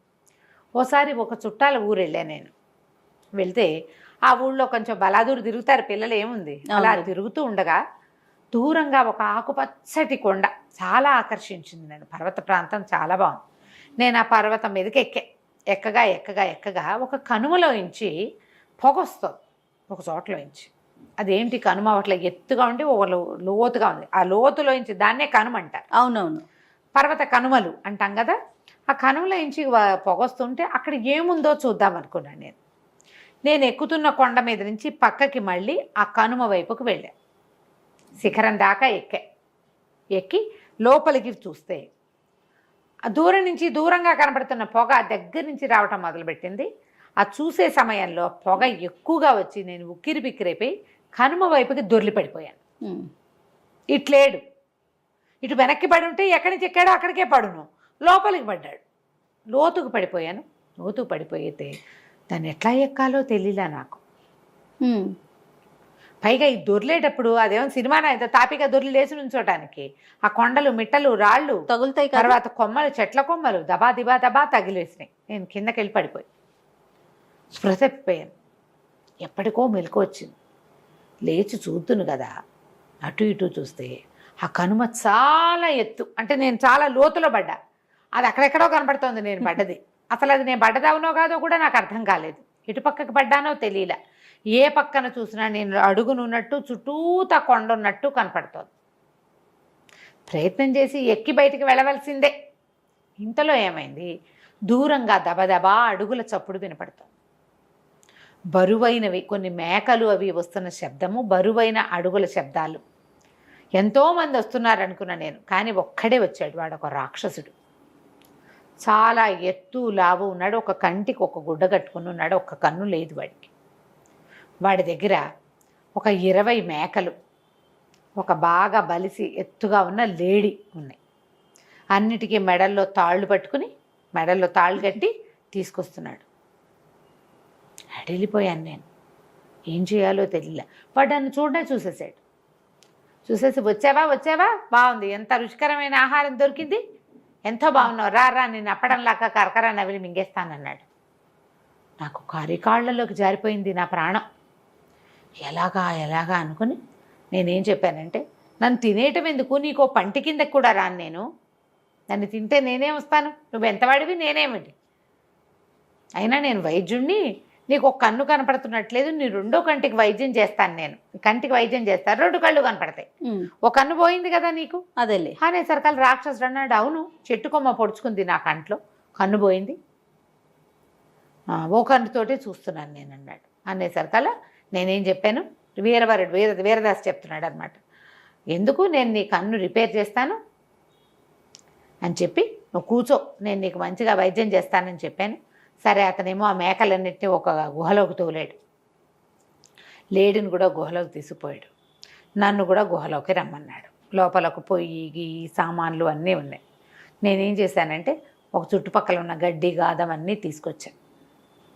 ఓసారి ఒక చుట్టాల ఊరు వెళ్ళా నేను. వెళ్తే ఆ ఊళ్ళో కొంచెం బలాదూరు తిరుగుతారు పిల్లలు, ఏముంది అలా తిరుగుతూ ఉండగా దూరంగా ఒక ఆకుపచ్చటి కొండ చాలా ఆకర్షించింది నన్ను. పర్వత ప్రాంతం చాలా బాగుంది. నేను ఆ పర్వతం మీదకి ఎక్కగా ఎక్కగా ఎక్కగా ఒక కనుమలోంచి పొగ వస్తుంది, ఒక చోట్లోంచి. అదేంటి కనుమ అట్లా ఎత్తుగా ఉండి ఒక లోతుగా ఉంది, ఆ లోతులోంచి దాన్నే కనుమ అంటారు. అవునవును, పర్వత కనుమలు అంటాం కదా. ఆ కనుమలోంచి పొగ వస్తుంటే అక్కడ ఏముందో చూద్దాం అనుకున్నాను. నేను ఎక్కుతున్న కొండ మీద నుంచి పక్కకి మళ్ళీ ఆ కనుమ వైపుకు వెళ్ళా. శిఖరం దాకా ఎక్కి లోపలికి చూస్తే ఆ దూరం నుంచి దూరంగా కనబడుతున్న పొగ దగ్గర నుంచి రావటం మొదలుపెట్టింది. ఆ చూసే సమయంలో పొగ ఎక్కువగా వచ్చి నేను ఉక్కిరి బిక్కిరైపోయి కనుమ వైపుకి దొర్లి పడిపోయాను. ఇట్లేడు, ఇటు వెనక్కి పడి ఉంటే ఎక్కడి నుంచి ఎక్కాడో అక్కడికే పడును, లోపలికి పడ్డాడు. లోతుకు పడిపోయాను. లోతుకు పడిపోయితే దాన్ని ఎట్లా ఎక్కాలో తెలియలా నాకు. పైగా ఈ దొర్లేటప్పుడు అదేమో సినిమానా అయితే తాపిగా దొర్లి లేచి నుంచోటానికి ఆ కొండలు మిట్టలు రాళ్ళు తగులుతాయి, తర్వాత కొమ్మలు చెట్ల కొమ్మలు దబా దిబా దబా తగిలేసినాయి. నేను కిందకి వెళ్ళి పడిపోయి స్పృహ తప్పిపోయాను. ఎప్పటికో మెలకు వచ్చింది. లేచి చూద్దును కదా, అటు ఇటు చూస్తే ఆ కనుమ చాలా ఎత్తు, అంటే నేను చాలా లోతులో పడ్డా. అది అక్కడెక్కడో కనపడుతోంది నేను పడ్డది. అసలు అది నేను పడ్డదవునో కాదో కూడా నాకు అర్థం కాలేదు. ఇటు పక్కకి పడ్డానో తెలియలే. ఏ పక్కన చూసినా నేను అడుగునున్నట్టు చుట్టూతా కొండ ఉన్నట్టు కనపడుతోంది. ప్రయత్నం చేసి ఎక్కి బయటికి వెళ్ళవలసిందే. ఇంతలో ఏమైంది, దూరంగా దబదబా అడుగుల చప్పుడు వినపడుతోంది. బరువైనవి కొన్ని మేకలు అవి వస్తున్న శబ్దము, బరువైన అడుగుల శబ్దాలు. ఎంతోమంది వస్తున్నారు అనుకున్నా నేను, కానీ ఒక్కడే వచ్చాడు. వాడు ఒక రాక్షసుడు, చాలా ఎత్తు లావు ఉన్నాడు. ఒక కంటికి ఒక గుడ్డ కట్టుకుని ఉన్నాడు, ఒక్క కన్ను లేదు వాడికి. వాడి దగ్గర ఒక 20 మేకలు, ఒక బాగా బలిసి ఎత్తుగా ఉన్న లేడి ఉన్నాయి. అన్నిటికీ మెడల్లో తాళ్ళు పట్టుకుని, మెడల్లో తాళ్ళు కట్టి తీసుకొస్తున్నాడు. అడిలిపోయాను నేను, ఏం చేయాలో తెలియలే. వాడు నన్ను చూడనే చూసేసాడు. చూసేసి వచ్చావా, బాగుంది, ఎంత రుచికరమైన ఆహారం దొరికింది, ఎంతో బాగున్నావు, రా నేను అప్పడంలాగా కరకర నవిలి మింగేస్తానన్నాడు. నాకు కాళ్ళలోకి జారిపోయింది నా ప్రాణం. ఎలాగా అనుకుని నేనేం చెప్పానంటే, నన్ను తినేయటం ఎందుకు, నీకో పంటి కిందకి కూడా రాను నేను, నన్ను తింటే నేనేం వస్తాను, నువ్వు ఎంతవాడివి నేనేమిటి, అయినా నేను వైద్యుణ్ణి, నీకు ఒక కన్ను కనపడుతున్నట్లేదు, నీ రెండో కంటికి వైద్యం చేస్తాను, నేను కంటికి వైద్యం చేస్తాను, 2 కళ్ళు కనపడతాయి, ఒక కన్ను పోయింది కదా నీకు, అదేలే అనేసరికల్ రాక్షసుడు అన్నాడు. అవును, చెట్టు కొమ్మ పొడుచుకుంది నా కంట్లో, కన్ను పోయింది, ఓ కన్నుతోటే చూస్తున్నాను నేను అన్నాడు. అనేసరికల్ నేనేం చెప్పాను, వీరదాస్ చెప్తున్నాడు అనమాట, ఎందుకు నేను నీ కన్ను రిపేర్ చేస్తాను అని చెప్పి, నువ్వు కూర్చో, నేను నీకు మంచిగా వైద్యం చేస్తానని చెప్పాను. సరే, అతనేమో ఆ మేకలన్నింటినీ ఒక గుహలోకి తోలాడు, లేడిని కూడా గుహలోకి తీసుకుపోయాడు, నన్ను కూడా గుహలోకి రమ్మన్నాడు. లోపలకు పొయ్యి సామాన్లు అన్నీ ఉన్నాయి. నేనేం చేశానంటే, ఒక చుట్టుపక్కల ఉన్న గడ్డి గాదం అన్నీ తీసుకొచ్చాను.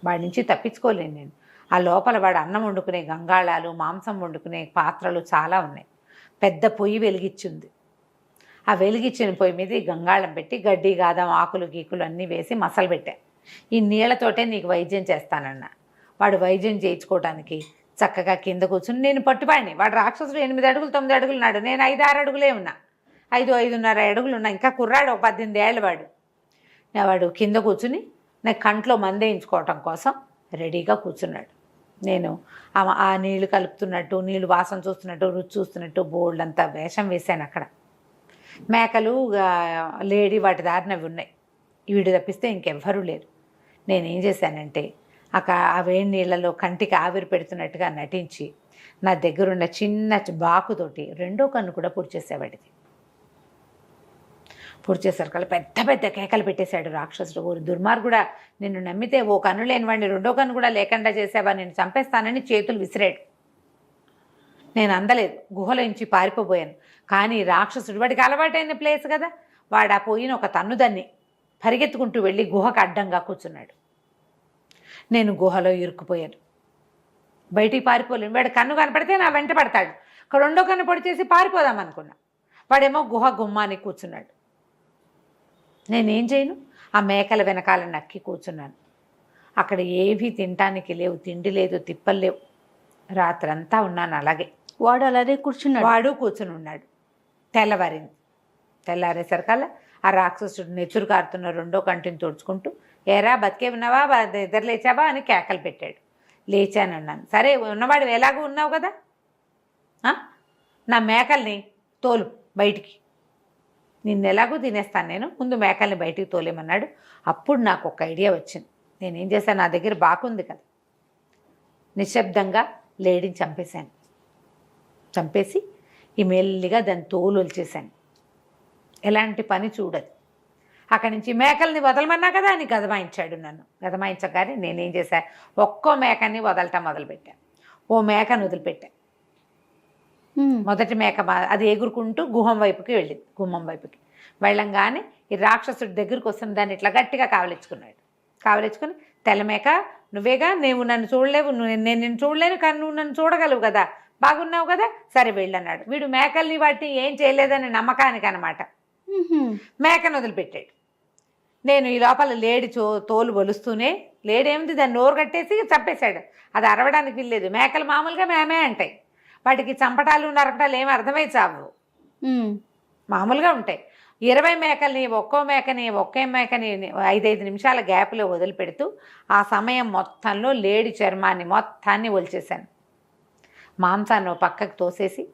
వాడి నుంచి తప్పించుకోలేను నేను. ఆ లోపల వాడు అన్నం వండుకునే గంగాళాలు, మాంసం వండుకునే పాత్రలు చాలా ఉన్నాయి. పెద్ద పొయ్యి వెలిగించింది. ఆ వెలిగించిన పొయ్యి మీద ఈ గంగాళం పెట్టి గడ్డి గాదం ఆకులు గీకులు అన్నీ వేసి మసలు పెట్టాను. ఈ నీళ్లతోటే నీకు వైద్యం చేస్తానన్న. వాడు వైద్యం చేయించుకోవడానికి చక్కగా కింద కూర్చుని నేను పట్టుపాడిని. వాడు రాక్షసుడు 8 అడుగులు 9 అడుగులు ఉన్నాడు, నేను 5-6 అడుగులే ఉన్నా, 5-5.5 అడుగులు ఉన్నా. ఇంకా కుర్రాడు, 18 ఏళ్ళ వాడు. వాడు కింద కూర్చుని నాకు కంట్లో మందేయించుకోవటం కోసం రెడీగా కూర్చున్నాడు. నేను ఆ నీళ్లు కలుపుతున్నట్టు, నీళ్ళు వాసన చూస్తున్నట్టు, రుచి చూస్తున్నట్టు బోల్డ్ అంతా వేషం వేశాను. అక్కడ మేకలు లేడీ వాటి దారినవి ఉన్నాయి, వీడు తప్పిస్తే ఇంకెవ్వరూ లేరు. నేనేం చేశానంటే ఆ వేడి నీళ్ళలో కంటికి ఆవిరి పెడుతున్నట్టుగా నటించి నా దగ్గరున్న చిన్న బాకుతోటి 2వ కన్ను కూడా పూడ్చేసేవాడిది. పూడ్చేసరికి పెద్ద పెద్ద కేకలు పెట్టేశాడు రాక్షసుడు. ఓ దుర్మార్గుడా, నిన్ను నమ్మితే ఓ కన్ను లేని వాడిని 2వ కన్ను కూడా లేకుండా చేసావా, నేను చంపేస్తానని చేతులు విసిరాడు. నేను అందలేదు, గుహలోంచి పారిపోయాను. కానీ రాక్షసుడు, వాడికి అలవాటైన ప్లేస్ కదా, వాడు ఆ పోయిన ఒక తన్నుదాన్ని పరిగెత్తుకుంటూ వెళ్ళి గుహకు అడ్డంగా కూర్చున్నాడు. నేను గుహలో ఇరుక్కుపోయాను, బయటికి పారిపోలేను. వాడు కన్ను కనపడితే నా వెంట పడతాడు. 2వ కన్ను పొడి చేసి పారిపోదాం అనుకున్నా, వాడేమో గుహ గుమ్మానికి కూర్చున్నాడు. నేనేం చేయను, ఆ మేకల వెనకాల నక్కి కూర్చున్నాను. అక్కడ ఏవీ తినటానికి లేవు, తిండి లేదు, తిప్పలు లేవు. రాత్రంతా ఉన్నాను అలాగే. వాడు అలాగే కూర్చున్నాడు. వాడు కూర్చుని ఉన్నాడు. తెల్లవారింది. తెల్లారేసరికల్లా ఆ రాక్షసుడు నెత్తురు కారుతున్న 2వ కంటిని తుడుచుకుంటూ, ఏరా బతికే ఉన్నావా, నిద్ర లేచావా అని కేకలు పెట్టాడు. లేచానన్నాను. సరే ఉన్నవాడు ఎలాగూ ఉన్నావు కదా, నా మేకల్ని తోలు బయటికి, నిన్ను ఎలాగూ తినేస్తాను నేను, ముందు మేకల్ని బయటికి తోలేమన్నాడు. అప్పుడు నాకు ఒక ఐడియా వచ్చింది. నేనేం చేశాను, నా దగ్గర బాకుంది కదా, నిశ్శబ్దంగా లేడీని చంపేశాను. చంపేసి ఈ మెల్లిగా దాన్ని తోలు వచ్చేసాను. ఎలాంటి పని చూడదు. అక్కడి నుంచి మేకల్ని వదలమన్నా కదా అని గదమాయించాడు నన్ను. గదమాయించగానే నేనేం చేశాను, ఒక్కో మేకని వదలటం మొదలుపెట్టాను. ఓ మేకను వదిలిపెట్టాను. మొదటి మేక అది ఎగురుకుంటూ గుహం వైపుకి వెళ్ళింది. గుమ్మం వైపుకి వెళ్ళంగానే ఈ రాక్షసుడి దగ్గరికి వస్తున్న దాన్ని ఇట్లా గట్టిగా కావలించుకున్నాడు. కావలించుకుని, తెల్లమేక నువ్వేగా, నువ్వు నన్ను చూడలేవు, నేను నిన్ను చూడలేను, కానీ నువ్వు నన్ను చూడగలవు కదా, బాగున్నావు కదా, సరే వెళ్ళన్నాడు. వీడు మేకల్ని వాటిని ఏం చేయలేదని నమ్మకానికి అనమాట మేకను వదిలిపెట్టాడు. నేను ఈ లోపల లేడి తోలు ఒలుస్తూనే, లేడేమింది దాన్ని నోరు కట్టేసి చంపేశాడు. అది అరవడానికి వీల్లేదు. మేకలు మామూలుగా మేమే అంటాయి, వాటికి చంపటాలు నరకటాలు ఏమి అర్థమై చావు, మామూలుగా ఉంటాయి. 20 మేకల్ని ఒక్కో మేకని 5-5 నిమిషాల గ్యాప్లో వదిలిపెడుతూ ఆ సమయం మొత్తంలో లేడి చర్మాన్ని మొత్తాన్ని ఒలిచేశాను. మాంసాన్ని పక్కకు తోసేసి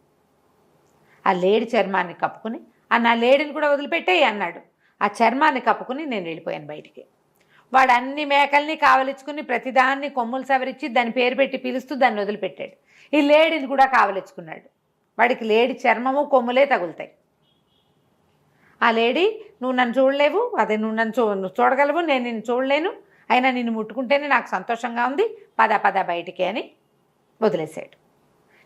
ఆ లేడి చర్మాన్ని కప్పుకుని, నా లేడిని కూడా వదిలిపెట్టేయి అన్నాడు. ఆ చర్మాన్ని కప్పుకుని నేను వెళ్ళిపోయాను బయటికి. వాడు అన్ని మేకల్ని కావలించుకుని ప్రతిదాన్ని కొమ్ములు సవరించి దాని పేరు పెట్టి పిలుస్తూ దాన్ని వదిలిపెట్టాడు. ఈ లేడిని కూడా కావలించుకున్నాడు. వాడికి లేడి చర్మము కొమ్ములే తగులుతాయి. ఆ లేడీ, నువ్వు నన్ను చూడలేవు, అదే నువ్వు నన్ను చూడగలవు, నేను నిన్ను చూడలేను, అయినా నిన్ను ముట్టుకుంటేనే నాకు సంతోషంగా ఉంది, పద బయటికి అని వదిలేశాడు.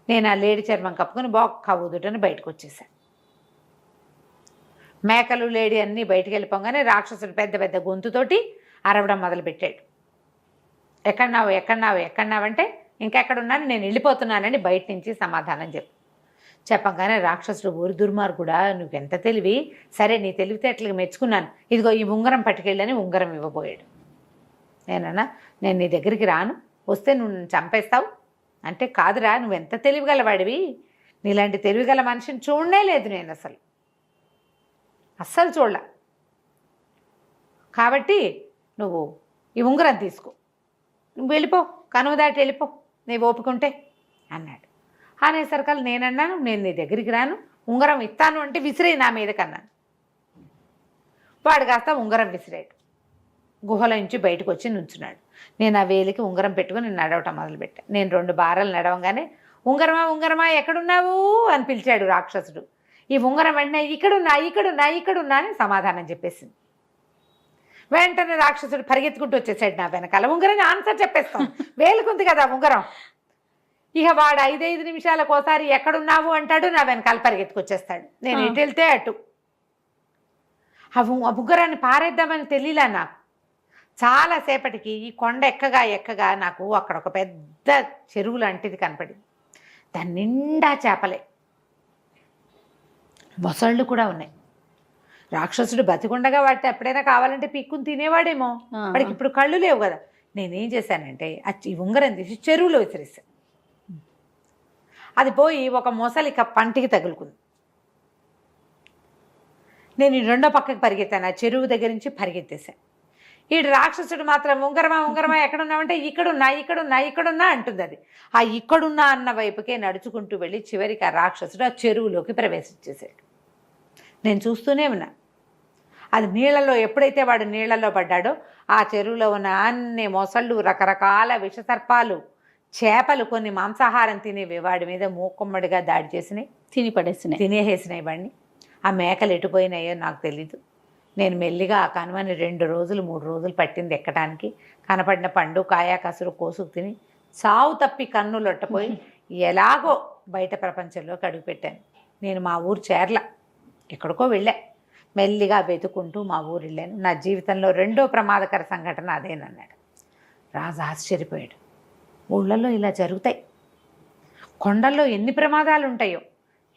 నేను ఆ లేడి చర్మం కప్పుకొని బొక్క ఊదుటని బయటకు వచ్చేసాను. మేకలు లేడీ అన్నీ బయటికి వెళ్ళిపోగానే రాక్షసుడు పెద్ద పెద్ద గొంతుతోటి అరవడం మొదలుపెట్టాడు. ఎక్కడున్నావంటే ఇంకెక్కడున్నాను, నేను వెళ్ళిపోతున్నానని బయట నుంచి సమాధానం చెప్పగానే రాక్షసుడు, ఊరి దుర్మార్గుడా, నువ్వెంత తెలివి, సరే నీ తెలివితేటలకు మెచ్చుకున్నాను, ఇదిగో ఈ ఉంగరం పట్టుకెళ్ళని ఉంగరం ఇవ్వబోయాడు. నేను నీ దగ్గరికి రాను, వస్తే నువ్వు నన్ను చంపేస్తావు అంటే, కాదురా, నువ్వెంత తెలివిగలవాడివి, నీలాంటి తెలివిగల మనిషిని చూడనే లేదు నేను, అస్సలు చూడలా, కాబట్టి నువ్వు ఈ ఉంగరం తీసుకో, నువ్వు వెళ్ళిపో, కనుమ దాటి వెళ్ళిపో, నీ ఓపుకుంటే అన్నాడు. అనేసరికల్ నేనన్నాను, నేను నీ దగ్గరికి రాను, ఉంగరం ఇస్తాను అంటే విసిరే నా మీద కన్నాను. వాడు కాస్త ఉంగరం విసిరాడు. గుహలో నుంచి బయటకు వచ్చి నుంచున్నాడు. నేను ఆ వేలికి ఉంగరం పెట్టుకుని నడవటం మొదలుపెట్టాను. నేను 2 బారాలు నడవంగానే, ఉంగరమా ఎక్కడున్నావు అని పిలిచాడు రాక్షసుడు. ఈ ఉంగరం వెంటనే ఇక్కడున్నా అని సమాధానం చెప్పేసింది. వెంటనే రాక్షసుడు పరిగెత్తుకుంటూ వచ్చేసాడు నా వెనకాల. ఉంగరం ఆన్సర్ చెప్పేస్తాం, వేలుకుంది కదా ఉంగరం. ఇక వాడు 5-5 నిమిషాలకు ఒకసారి ఎక్కడున్నావు అంటాడు, నా వెనకాల పరిగెత్తుకొచ్చేస్తాడు. నేను ఎటు వెళ్తే అటు. ఆ ఉంగరాన్ని పారేద్దామని తెలియలా నాకు. చాలాసేపటికి ఈ కొండ ఎక్కగా నాకు అక్కడ ఒక పెద్ద చెరువు లాంటిది కనపడింది. దాని నిండా చేపలే, మొసళ్ళు కూడా ఉన్నాయి. రాక్షసుడు బతికుండగా వాటి ఎప్పుడైనా కావాలంటే పీక్కుని తినేవాడేమో. ఆ. వాడికి ఇప్పుడు కళ్ళు లేవు కదా. నేనేం చేశానంటే ఈ ఉంగరం తీసి చెరువులో విసిరేసాను. అది పోయి ఒక మొసలిక పంటికి తగులుకుంది. నేను ఈ రెండో పక్కకి పరిగెత్తాను, ఆ చెరువు దగ్గర నుంచి పరిగెత్తేసాను. ఈ రాక్షసుడు మాత్రం ఉంగరమా ఉంగరమా ఎక్కడున్నామంటే ఇక్కడున్నా అంటుంది. అది ఆ ఇక్కడున్నా అన్న వైపుకే నడుచుకుంటూ వెళ్ళి చివరికి ఆ రాక్షసుడు ఆ చెరువులోకి ప్రవేశించేసాడు. నేను చూస్తూనే ఉన్నా. అది నీళ్ళలో ఎప్పుడైతే వాడు నీళ్ళలో పడ్డాడో ఆ చెరువులో ఉన్న అన్ని మొసళ్ళు, రకరకాల విషసర్పాలు, చేపలు, కొన్ని మాంసాహారం తినేవి వాడి మీద మూకుమ్మడిగా దాడి చేసినాయి, తినేసేసినాయి వాడిని. ఆ మేకలు ఎటుపోయినాయో నాకు తెలీదు. నేను మెల్లిగా ఆ కనుమని 2 రోజులు 3 రోజులు పట్టింది ఎక్కడానికి. కనపడిన పండు కాయ కసురు కోసుకు తిని సావు తప్పి కన్నులొట్టపోయి ఎలాగో బయట ప్రపంచంలోకి అడుగుపెట్టాను. నేను మా ఊరు చేర్ల ఎక్కడికో వెళ్ళా. మెల్లిగా వెతుకుంటూ మా ఊరు వెళ్ళాను. నా జీవితంలో 2వ ప్రమాదకర సంఘటన అదేనన్నాడు. రాజు ఆశ్చర్యపోయాడు. ఊళ్ళల్లో ఇలా జరుగుతాయి, కొండల్లో ఎన్ని ప్రమాదాలు ఉంటాయో.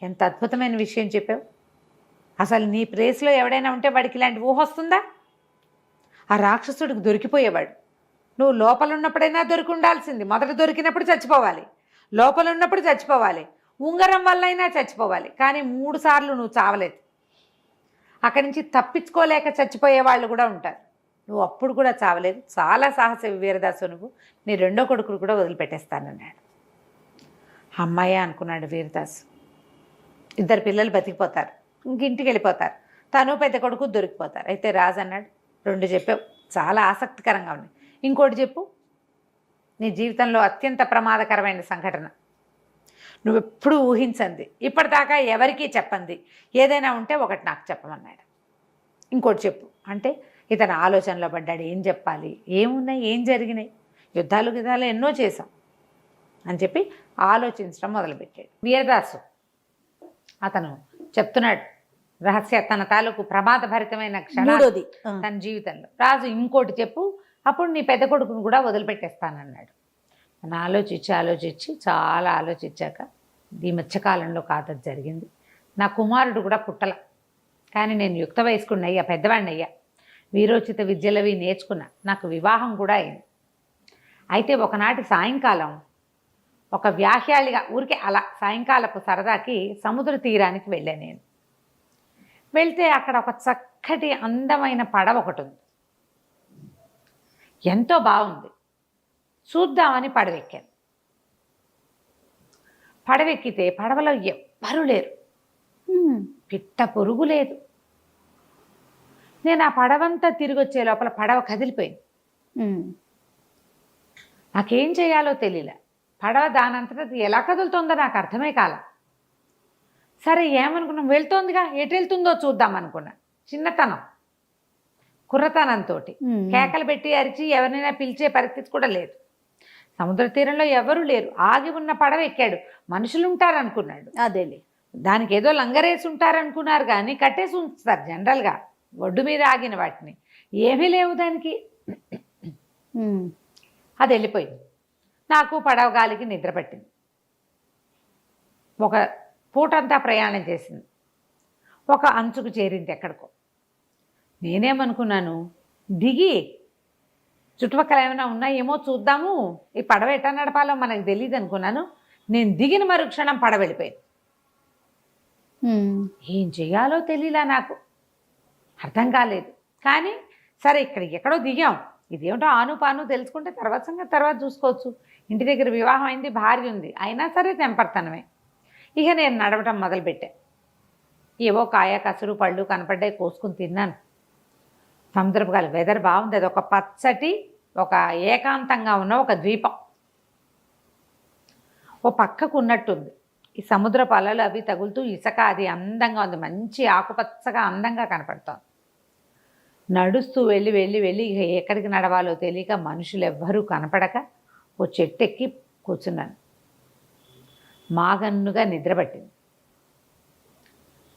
ఎంత అద్భుతమైన విషయం చెప్పావు. అసలు నీ ప్లేస్లో ఎవడైనా ఉంటే వాడికి ఇలాంటి ఊహ వస్తుందా? ఆ రాక్షసుడికి దొరికిపోయేవాడు. నువ్వు లోపల ఉన్నప్పుడైనా దొరికి ఉండాల్సింది. మొదట దొరికినప్పుడు చచ్చిపోవాలి, లోపల ఉన్నప్పుడు చచ్చిపోవాలి, ఉంగరం వల్లైనా చచ్చిపోవాలి. కానీ 3 సార్లు నువ్వు చావలేదు. అక్కడి నుంచి తప్పించుకోలేక చచ్చిపోయే వాళ్ళు కూడా ఉంటారు. నువ్వు అప్పుడు కూడా చావలేదు. చాలా సాహస వీరదాసు నువ్వు. నీ 2వ కొడుకును కూడా వదిలిపెట్టేస్తానన్నాడు. అమ్మాయి అనుకున్నాడు వీరదాసు. 2 పిల్లలు బతికిపోతారు, ఇంటికి వెళ్ళిపోతారు. తను పెద్ద కొడుకు దొరికిపోతారు. అయితే రాజు అన్నాడు, 2 చెప్పావు, చాలా ఆసక్తికరంగా ఉన్నాయి. ఇంకోటి చెప్పు. నీ జీవితంలో అత్యంత ప్రమాదకరమైన సంఘటన, నువ్వెప్పుడూ ఊహించంది, ఇప్పటిదాకా ఎవరికీ చెప్పంది ఏదైనా ఉంటే ఒకటి నాకు చెప్పమన్నాడు. ఇంకోటి చెప్పు అంటే ఇతను ఆలోచనలో పడ్డాడు. ఏం చెప్పాలి, ఏమున్నాయి, ఏం జరిగినాయి, యుద్ధాలు ఎన్నో చేశాం అని చెప్పి ఆలోచించడం మొదలుపెట్టాడు వీరదాసు. అతను చెప్తున్నాడు రహస్య, తన తాలూకు ప్రమాదభరితమైన క్షణాలు తన జీవితంలో. రాజు ఇంకోటి చెప్పు, అప్పుడు నీ పెద్ద కొడుకును కూడా వదిలిపెట్టేస్తానన్నాడు. అని ఆలోచించి చాలా ఆలోచించాక ఈ మధ్యకాలంలో కాదది జరిగింది. నా కుమారుడు కూడా పుట్టల, కానీ నేను యుక్త వయస్కుడిని అయ్యా, పెద్దవాడిని అయ్యా, వీరోచిత విద్యలవి నేర్చుకున్నా, నాకు వివాహం కూడా అయింది. అయితే ఒకనాటి సాయంకాలం ఒక వ్యాహ్యాళిగా ఊరికే అలా సాయంకాలపు సరదాకి సముద్ర తీరానికి వెళ్ళాను నేను. వెళ్తే అక్కడ ఒక చక్కటి అందమైన పడవ ఒకటి ఉంది. ఎంతో బాగుంది. చూద్దామని పడవెక్కాను. పడవెక్కితే పడవలో ఎవ్వరూ లేరు, పిట్ట పొరుగు లేదు. నేను ఆ పడవంతా తిరిగి వచ్చే లోపల పడవ కదిలిపోయింది. నాకేం చేయాలో తెలియలే. పడవ దానంతటా ఎలా కదులుతుందో నాకు అర్థమే కాల. సరే ఏమనుకున్నాం, వెళ్తోందిగా, ఎటు వెళ్తుందో చూద్దాం అనుకున్నా. చిన్నతనం, కుర్రతనంతో కేకలు పెట్టి అరిచి ఎవరినైనా పిలిచే పరిస్థితి కూడా లేదు. సముద్ర తీరంలో ఎవరూ లేరు. ఆగి ఉన్న పడవ ఎక్కాడు. మనుషులు ఉంటారనుకున్నాడు. అదేలే, దానికి ఏదో లంగరేసి ఉంటారనుకున్నారు, కానీ కట్టేసి ఉంచుతారు జనరల్గా ఒడ్డు మీద ఆగిన వాటిని. ఏమీ లేవు దానికి. అది వెళ్ళిపోయింది. నాకు పడవ గాలికి నిద్ర పట్టింది. ఒక పూటంతా ప్రయాణం చేసింది. ఒక అంచుకు చేరింది ఎక్కడికో. నేనేమనుకున్నాను, దిగి చుట్టుపక్కల ఏమైనా ఉన్నాయేమో చూద్దాము, ఈ పడవ ఎట్లా నడపాలో మనకు తెలియదు అనుకున్నాను. నేను దిగిన మరుక్షణం పడవ వెళ్ళిపోయింది. ఏం చెయ్యాలో తెలియలా, నాకు అర్థం కాలేదు. కానీ సరే ఎక్కడో దిగాం, ఇదేమిటో ఆను పాను తెలుసుకుంటే తర్వాత సంగతి తర్వాత చూసుకోవచ్చు. ఇంటి దగ్గర వివాహం అయింది, భార్య ఉంది, అయినా సరే తెంపర్తనమే. ఇక నేను నడవటం మొదలుపెట్టా. ఏవో కాయ కసురు పళ్ళు కనపడ్డాయి, కోసుకుని తిన్నాను. సముద్రపు గాలి, వెదర్ బాగుంది. అది ఒక పచ్చటి, ఒక ఏకాంతంగా ఉన్న ఒక ద్వీపం. ఓ పక్కకు ఉన్నట్టుంది. ఈ సముద్రపు అలలు అవి తగులుతూ ఇసుక అది అందంగా ఉంది, మంచి ఆకుపచ్చగా అందంగా కనపడుతోంది. నడుస్తూ వెళ్ళి ఇక ఎక్కడికి నడవాలో తెలియక, మనుషులు ఎవ్వరూ కనపడక ఓ చెట్టు ఎక్కి కూర్చున్నాను. మాగన్నుగా నిద్రపట్టింది.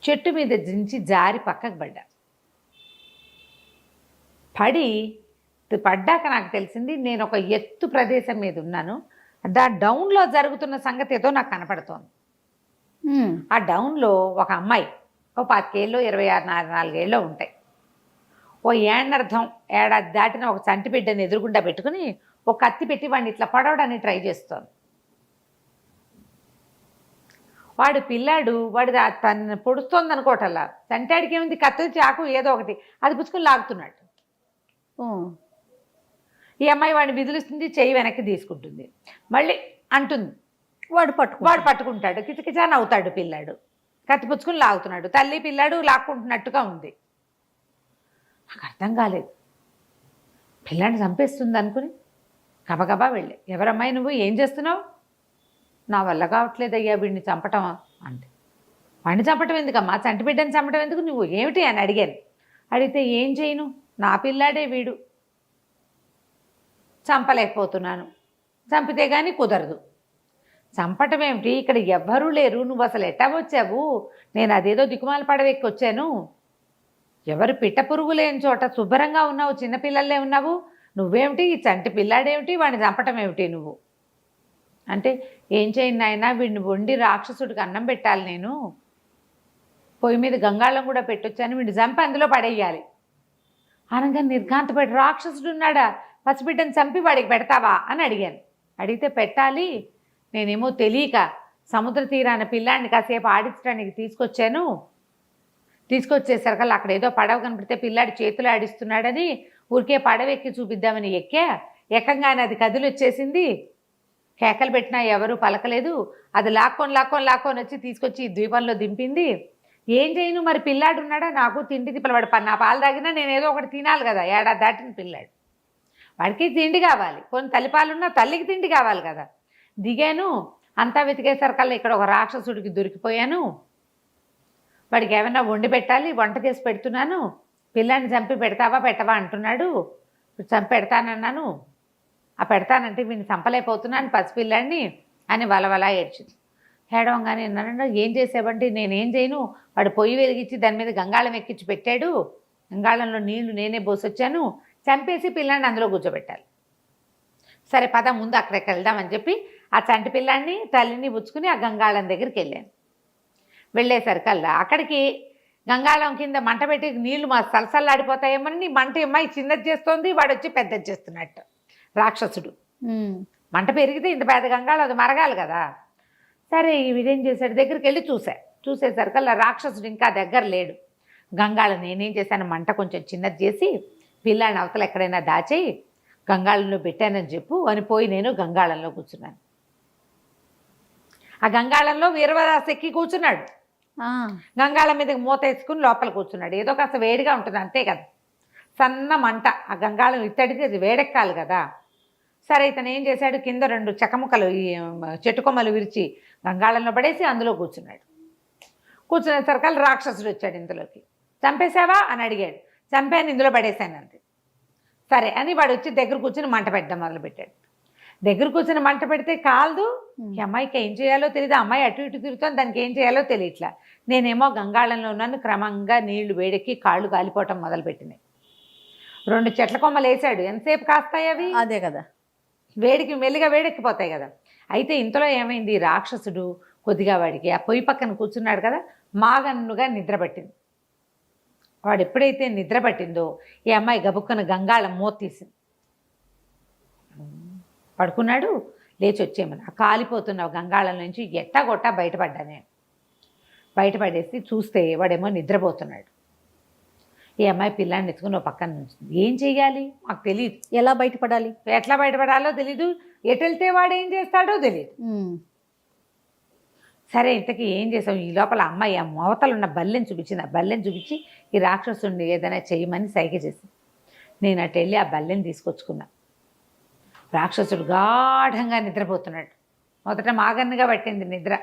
చెట్టు మీద దించి జారి పక్కకు పడ్డాక నాకు తెలిసింది నేను ఒక ఎత్తు ప్రదేశం మీద ఉన్నాను. డౌన్లో జరుగుతున్న సంగతి ఏదో నాకు కనపడుతోంది. ఆ డౌన్లో ఒక అమ్మాయి ఓ 25 26 4 ఉంటాయి. ఓ ఏడనర్థం ఏడాది దాటిన ఒక చంటి బిడ్డని ఎదురుగుండా పెట్టుకుని ఒక కత్తి పెట్టి వాడిని ఇట్లా పడవడానికి ట్రై చేస్తోంది. వాడు పిల్లాడు తను పొడుస్తోంది అనుకోవటల్లా, చంటాడికి ఏముంది, కత్తి చాకు ఏదో ఒకటి అది పుచ్చుకొని లాగుతున్నాడు. ఈ అమ్మాయి వాడిని విదిలిస్తుంది, చెయ్యి వెనక్కి తీసుకుంటుంది, మళ్ళీ అంటుంది, వాడు పట్టుకుంటాడు, కిచకిచా నవ్వుతాడు పిల్లాడు, కత్తి పుచ్చుకుని లాగుతున్నాడు, తల్లి పిల్లాడు లాక్కుంటున్నట్టుగా ఉంది. నాకు అర్థం కాలేదు, పిల్లాడిని చంపేస్తుంది అనుకుని గబగబా వెళ్ళి, ఎవరమ్మాయి నువ్వు, ఏం చేస్తున్నావు? నా వల్ల కావట్లేదయ్యా వీడిని చంపటం అంటే. వాడిని చంపటం ఎందుకమ్మా, చంటి బిడ్డని చంపటం ఎందుకు, నువ్వు ఏమిటి అని అడిగాను. అడిగితే ఏం చేయను, నా పిల్లాడే వీడు, చంపలేకపోతున్నాను, చంపితే కానీ కుదరదు. చంపటం ఏమిటి, ఇక్కడ ఎవ్వరూ లేరు, నువ్వు అసలు ఎట్టా వచ్చావు, నేను అదేదో దిక్కుమాల పడవెక్కి వచ్చాను, ఎవరు పిట్ట పురుగు లేని చోట శుభ్రంగా ఉన్నావు, చిన్నపిల్లలే ఉన్నావు, నువ్వేమిటి ఈ చంటి పిల్లాడేమిటి, వాడిని చంపటం ఏమిటి నువ్వు అంటే, ఏం చేయను నాయనా, వీడిని వండి రాక్షసుడికి అన్నం పెట్టాలి, నేను పొయ్యి మీద గంగాళం కూడా పెట్టొచ్చాను, వీడిని చంపి అందులో పడేయాలి అనగా నిర్ఘాంతపడి, రాక్షసుడు ఉన్నాడా, పసిబిడ్డని చంపి వాడికి పెడతావా అని అడిగాను. అడిగితే పెట్టాలి, నేనేమో తెలియక సముద్ర తీరాన పిల్లాడిని కాసేపు ఆడించడానికి తీసుకొచ్చేసరికల్లా అక్కడ ఏదో పడవ కనపడితే పిల్లాడి చేతులు ఆడిస్తున్నాడని ఊరికే పడవెక్కి చూపిద్దామని ఎక్కంగానే అది కదిలి వచ్చేసింది, కేకలు పెట్టినా ఎవరూ పలకలేదు, అది లాక్కొని వచ్చి తీసుకొచ్చి ఈ ద్వీపంలో దింపింది. ఏం చేయను మరి, పిల్లాడు ఉన్నాడా, నాకు తిండి తిప్పలవాడు, నా పాలు తాగినా నేను ఏదో ఒకటి తినాలి కదా, ఏడాది దాటిన పిల్లాడు, వాడికి తిండి కావాలి, కొన్ని తల్లిపాలున్నా తల్లికి తిండి కావాలి కదా. దిగాను, అంతా వెతికేసరికల్లా ఇక్కడ ఒక రాక్షసుడికి దొరికిపోయాను, వాడికి ఏమైనా వండి పెట్టాలి, వంట చేసి పెడుతున్నాను, పిల్లాన్ని చంపి పెడతావా పెట్టవా అంటున్నాడు, చంపి పెడతానన్నాను, ఆ పెడతానంటే వీడిని చంపలేకపోతున్నాను పసిపిల్లాడిని అని వలవలా ఏడ్చింది. ఏడవంగానే నన్ను ఏం చేసావంటే, నేనేం చేయను, వాడు పొయ్యి వెలిగించి దాని మీద గంగాళం ఎక్కించి పెట్టాడు, గంగాళంలో నీళ్లు నేనే పోసొచ్చాను, చంపేసి పిల్లాడిని అందులో కూర్చోబెట్టాలి. సరే పద ముందు అక్కడికి వెళ్దామని చెప్పి ఆ చంటి పిల్లాడిని తల్లిని పుచ్చుకుని ఆ గంగాళం దగ్గరికి వెళ్ళాను. వెళ్ళేసరికల్లా అక్కడికి గంగాళం కింద మంట పెట్టి నీళ్లు మా సలసల్లాడిపోతాయేమని మంట అమ్మాయి చిన్నది చేస్తోంది, వాడు వచ్చి పెద్దది చేస్తున్నట్టు రాక్షసుడు. మంట పెరిగితే ఇంత పెద్ద గంగాళం అది మరగాలి కదా. సరే ఇదేం చేశాడు, దగ్గరికి వెళ్ళి చూసేసరికల్లా రాక్షసుడు ఇంకా దగ్గర లేడు. గంగాళం నేనేం చేశాను, మంట కొంచెం చిన్నది చేసి పిల్లాడిని అవతల ఎక్కడైనా దాచేయి గంగాళంలో పెట్టానని చెప్పు అని పోయి నేను గంగాళంలో కూర్చున్నాను. ఆ గంగాళంలో వీరవదాస్ ఎక్కి కూర్చున్నాడు, గంగాళం మీద మూత వేసుకుని లోపల కూర్చున్నాడు. ఏదో కాస్త వేడిగా ఉంటుంది అంతే కదా, సన్న మంట, ఆ గంగాళం ఇత్తడికి అది వేడెక్కాలి కదా. సరే ఇతను ఏం చేశాడు, కింద 2 చెక్కముక్కలు చెట్టు కొమ్మలు విరిచి గంగాళంలో పడేసి అందులో కూర్చున్నాడు. కూర్చునేసరికల్ రాక్షసుడు వచ్చాడు ఇందులోకి. చంపేశావా అని అడిగాడు. చంపాను, ఇందులో పడేశాను అంతే. సరే అని వాడు వచ్చి దగ్గర కూర్చుని మంట పెట్టడం మొదలుపెట్టాడు. దగ్గర కూర్చుని మంట పెడితే కాలదు. ఈ అమ్మాయికి ఏం చేయాలో తెలియదు, అమ్మాయి అటు ఇటు తిరుగుతాను, దానికి ఏం చేయాలో తెలియట్లా. నేనేమో గంగాళంలో ఉన్నాను, క్రమంగా నీళ్లు వేడెక్కి కాళ్ళు కాలిపోవటం మొదలుపెట్టినాయి. 2 చెట్ల కొమ్మలు వేసాడు, ఎంతసేపు కాస్తాయి అవి, అదే కదా, వేడికి మెల్లిగా వేడెక్కిపోతాయి కదా. అయితే ఇంతలో ఏమైంది, రాక్షసుడు కొద్దిగా వాడికి ఆ పొయ్యి పక్కన కూర్చున్నాడు కదా, మాగన్నుగా నిద్ర పట్టింది. వాడు ఎప్పుడైతే నిద్ర పట్టిందో ఈ అమ్మాయి గబుక్కన గంగాళం మూత తీసింది. పడుకున్నాడు, లేచి వచ్చేయమని ఆ కాలిపోతున్న గంగాళం నుంచి ఎట్టాగొట్టా బయటపడ్డా నేను. బయటపడేసి చూస్తే వాడేమో నిద్రపోతున్నాడు. ఈ అమ్మాయి పిల్లాన్ని ఎత్తుకుని ఒక పక్కన నుంచింది. ఏం చెయ్యాలి మాకు తెలియదు, ఎలా బయటపడాలి, ఎట్లా బయటపడాలో తెలీదు, ఎటు వెళ్తే వాడు ఏం చేస్తాడో తెలియదు. సరే ఇంతకీ ఏం చేసాం, ఈ లోపల అమ్మాయి ఆ మోతలు ఉన్న బల్లెని చూపించింది. ఆ బల్లెని చూపించి ఈ రాక్షసుడిని ఏదైనా చేయమని సైగ చేసింది. నేను అటు వెళ్ళి ఆ బల్లెని తీసుకొచ్చుకున్నా. రాక్షసుడు గాఢంగా నిద్రపోతున్నాడు. మొదట మాగన్నుగా పట్టింది నిద్ర,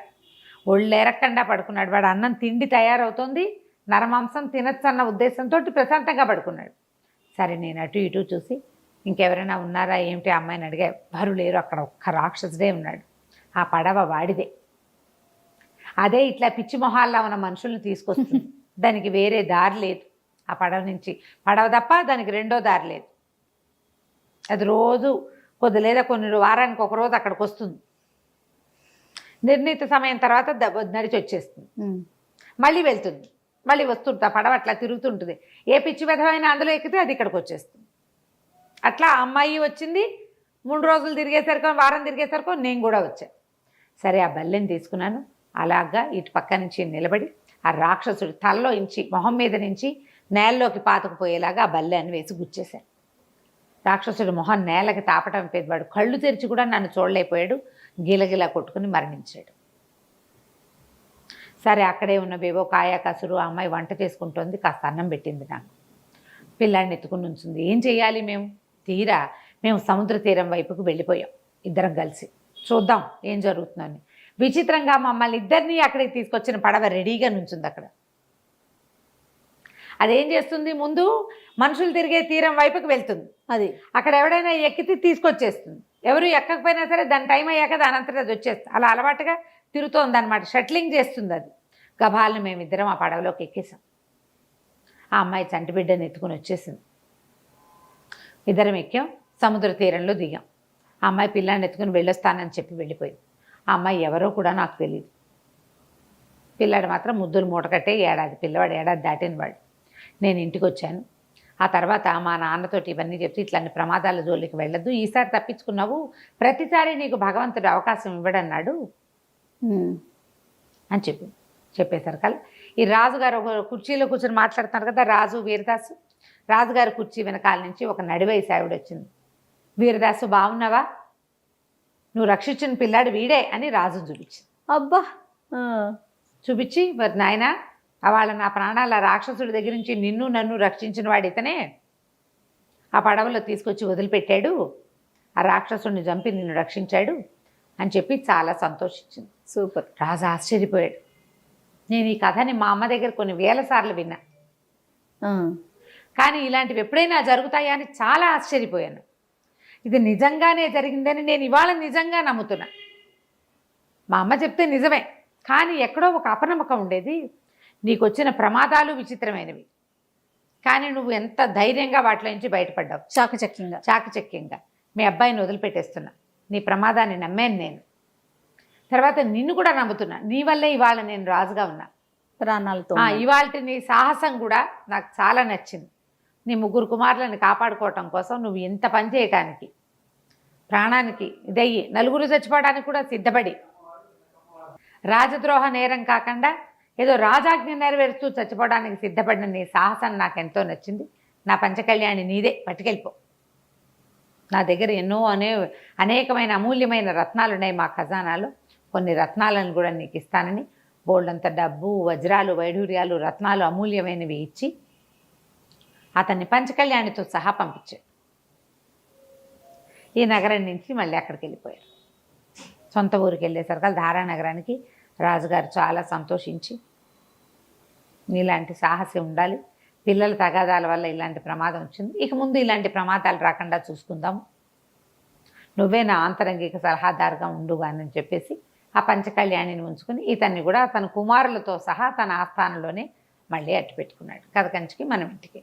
ఒళ్ళెరక్కండా పడుకున్నాడు. వాడు అన్నం తిండి తయారవుతుంది, నరమాంసం తినచ్చు అన్న ఉద్దేశంతో ప్రశాంతంగా పడుకున్నాడు. సరే నేను అటు ఇటు చూసి ఇంకెవరైనా ఉన్నారా ఏమిటి అమ్మాయిని అడిగా. ఎవ్వరూ లేరు, అక్కడ ఒక్క రాక్షసుడే ఉన్నాడు. ఆ పడవ వాడిదే. అదే ఇట్లా పిచ్చి మొహాల్లో ఉన్న మనుషుల్ని తీసుకొస్తుంది, దానికి వేరే దారి లేదు. ఆ పడవ నుంచి పడవ తప్ప దానికి రెండో దారి లేదు. అది రోజు లేదా కొన్ని వారానికి ఒక రోజు అక్కడికి వస్తుంది. నిర్ణీత సమయం తర్వాత నడిచి వచ్చేస్తుంది, మళ్ళీ వెళ్తుంది. మళ్ళీ వస్తుంటా పడవ అట్లా తిరుగుతుంటుంది. ఏ పిచ్చి విధమైన అందులో ఎక్కితే అది ఇక్కడికి వచ్చేస్తుంది. అట్లా ఆ అమ్మాయి వచ్చింది. 3 రోజులు తిరిగేసరికి, వారం తిరిగేసరికి నేను కూడా వచ్చాను. సరే ఆ బల్లెని తీసుకున్నాను. అలాగా ఇటు పక్క నుంచి నిలబడి ఆ రాక్షసుడి తలలో ఇంచి మొహం మీద నుంచి నేలలోకి పాతుకుపోయేలాగా ఆ బల్లెని వేసి గుచ్చేశాను. రాక్షసుడి మొహం నేలకి తాపటం పెద్దవాడు కళ్ళు తెరిచి కూడా నన్ను చూడలేకపోయాడు. గిలగిలా కొట్టుకుని మరణించాడు. సరే అక్కడే ఉన్న బేబో కాయ కసురు ఆ అమ్మాయి వంట చేసుకుంటోంది. కాస్త అన్నం పెట్టింది నాకు. పిల్లాడిని ఎత్తుకుని ఉంచుంది. ఏం చెయ్యాలి మేము సముద్ర తీరం వైపుకు వెళ్ళిపోయాం ఇద్దరం కలిసి. చూద్దాం ఏం జరుగుతుందని. విచిత్రంగా మమ్మల్ని ఇద్దరిని అక్కడికి తీసుకొచ్చిన పడవ రెడీగా నుంచుంది అక్కడ. అదేం చేస్తుంది, ముందు మనుషులు తిరిగే తీరం వైపుకి వెళ్తుంది. అది అక్కడ ఎవడైనా ఎక్కితే తీసుకొచ్చేస్తుంది. ఎవరు ఎక్కకపోయినా సరే దాని టైం అయ్యాక దాని అంతటా అది వచ్చేస్తుంది. అలా అలవాటుగా తిరుగుతోంది అనమాట. షట్లింగ్ చేస్తుంది అది. గభాలను మేమిద్దరం ఆ పడవలోకి ఎక్కేసాం. ఆ అమ్మాయి చంటి బిడ్డని ఎత్తుకుని వచ్చేసింది. ఇద్దరం ఎక్కాం. సముద్ర తీరంలో దిగాం. ఆ అమ్మాయి పిల్లాన్ని ఎత్తుకుని వెళ్ళొస్తానని చెప్పి వెళ్ళిపోయింది. ఆ అమ్మాయి ఎవరో కూడా నాకు తెలియదు. పిల్లాడు మాత్రం ముద్దులు మూటకట్టే పిల్లవాడు ఏడాది దాటినవాడు. నేను ఇంటికి వచ్చాను. ఆ తర్వాత మా నాన్నతోటి ఇవన్నీ చెప్తే ఇట్లాంటి ప్రమాదాల జోలికి వెళ్ళొద్దు, ఈసారి తప్పించుకున్నావు, ప్రతిసారి నీకు భగవంతుడు అవకాశం ఇవ్వడన్నాడు అని చెప్పేసరికల్ ఈ రాజుగారు ఒక కుర్చీలో కూర్చొని మాట్లాడుతున్నారు కదా, రాజు వీరదాసు. రాజుగారి కుర్చీ వెనకాల నుంచి ఒక నడివయసు ఆవిడ వచ్చింది. వీరదాసు బాగున్నావా, నువ్వు రక్షించిన పిల్లాడు వీడే అని రాజును చూపించింది. అబ్బా చూపించి, మరి నాయన వాళ్ళ నా ప్రాణాల రాక్షసుడి దగ్గర నుంచి నిన్ను నన్ను రక్షించిన వాడు ఇతనే, ఆ పడవలో తీసుకొచ్చి వదిలిపెట్టాడు, ఆ రాక్షసుడిని చంపి నిన్ను రక్షించాడు అని చెప్పి చాలా సంతోషించింది. సూపర్. రాజు ఆశ్చర్యపోయాడు. నేను ఈ కథని మా అమ్మ దగ్గర కొన్ని వేల సార్లు విన్నా, కానీ ఇలాంటివి ఎప్పుడైనా జరుగుతాయా అని చాలా ఆశ్చర్యపోయాను. ఇది నిజంగానే జరిగిందని నేను ఇవాళ నిజంగా నమ్ముతున్నా. మా అమ్మ చెప్తే నిజమే, కానీ ఎక్కడో ఒక అపనమ్మకం ఉండేది. నీకు వచ్చిన ప్రమాదాలు విచిత్రమైనవి, కానీ నువ్వు ఎంత ధైర్యంగా వాటిలో నుంచి బయటపడ్డావు. చాకచక్యంగా మీ అబ్బాయిని వదిలిపెట్టేస్తున్నా. నీ ప్రమాదాన్ని నమ్మాను నేను. తర్వాత నిన్ను కూడా నమ్ముతున్నా. నీ వల్లే ఇవాళ నేను రాజుగా ఉన్నా, ప్రాణాలతో. ఇవాళ నీ సాహసం కూడా నాకు చాలా నచ్చింది. నీ 3 కుమారులను కాపాడుకోవటం కోసం నువ్వు ఇంత పని చేయటానికి, ప్రాణానికి ఇదయ్యి, నలుగురు చచ్చిపోవడానికి కూడా సిద్ధపడి, రాజద్రోహ నేరం కాకుండా ఏదో రాజాజ్ఞ నెరవేరుస్తూ చచ్చిపోవడానికి సిద్ధపడిన నీ సాహసం నాకెంతో నచ్చింది. నా పంచకళ్యాణి నీదే, పట్టుకెళ్ళిపో. నా దగ్గర ఎన్నో అనేకమైన అమూల్యమైన రత్నాలు ఉన్నాయి మా ఖజానాలో. కొన్ని రత్నాలను కూడా నీకు ఇస్తానని బోల్డంత డబ్బు, వజ్రాలు, వైఢూర్యాలు, రత్నాలు అమూల్యమైనవి ఇచ్చి అతన్ని పంచకళ్యాణితో సహా పంపించాడు. ఈ నగరం నుంచి మళ్ళీ అక్కడికి వెళ్ళిపోయారు. సొంత ఊరికి వెళ్ళేసరికి ధారానగరానికి రాజుగారు చాలా సంతోషించి, నీలాంటి సాహసం ఉండాలి, పిల్లల తగాదాల వల్ల ఇలాంటి ప్రమాదం వచ్చింది, ఇక ముందు ఇలాంటి ప్రమాదాలు రాకుండా చూసుకుందాము, నువ్వే నా ఆంతరంగిక సలహాదారుగా ఉండుగానని చెప్పేసి ఆ పంచకళ్యాణిని ఉంచుకుని ఇతన్ని కూడా తన కుమారులతో సహా తన ఆస్థానంలోనే మళ్ళీ అట్టు పెట్టుకున్నాడు. కథ కంచికి మనం ఇంటికి.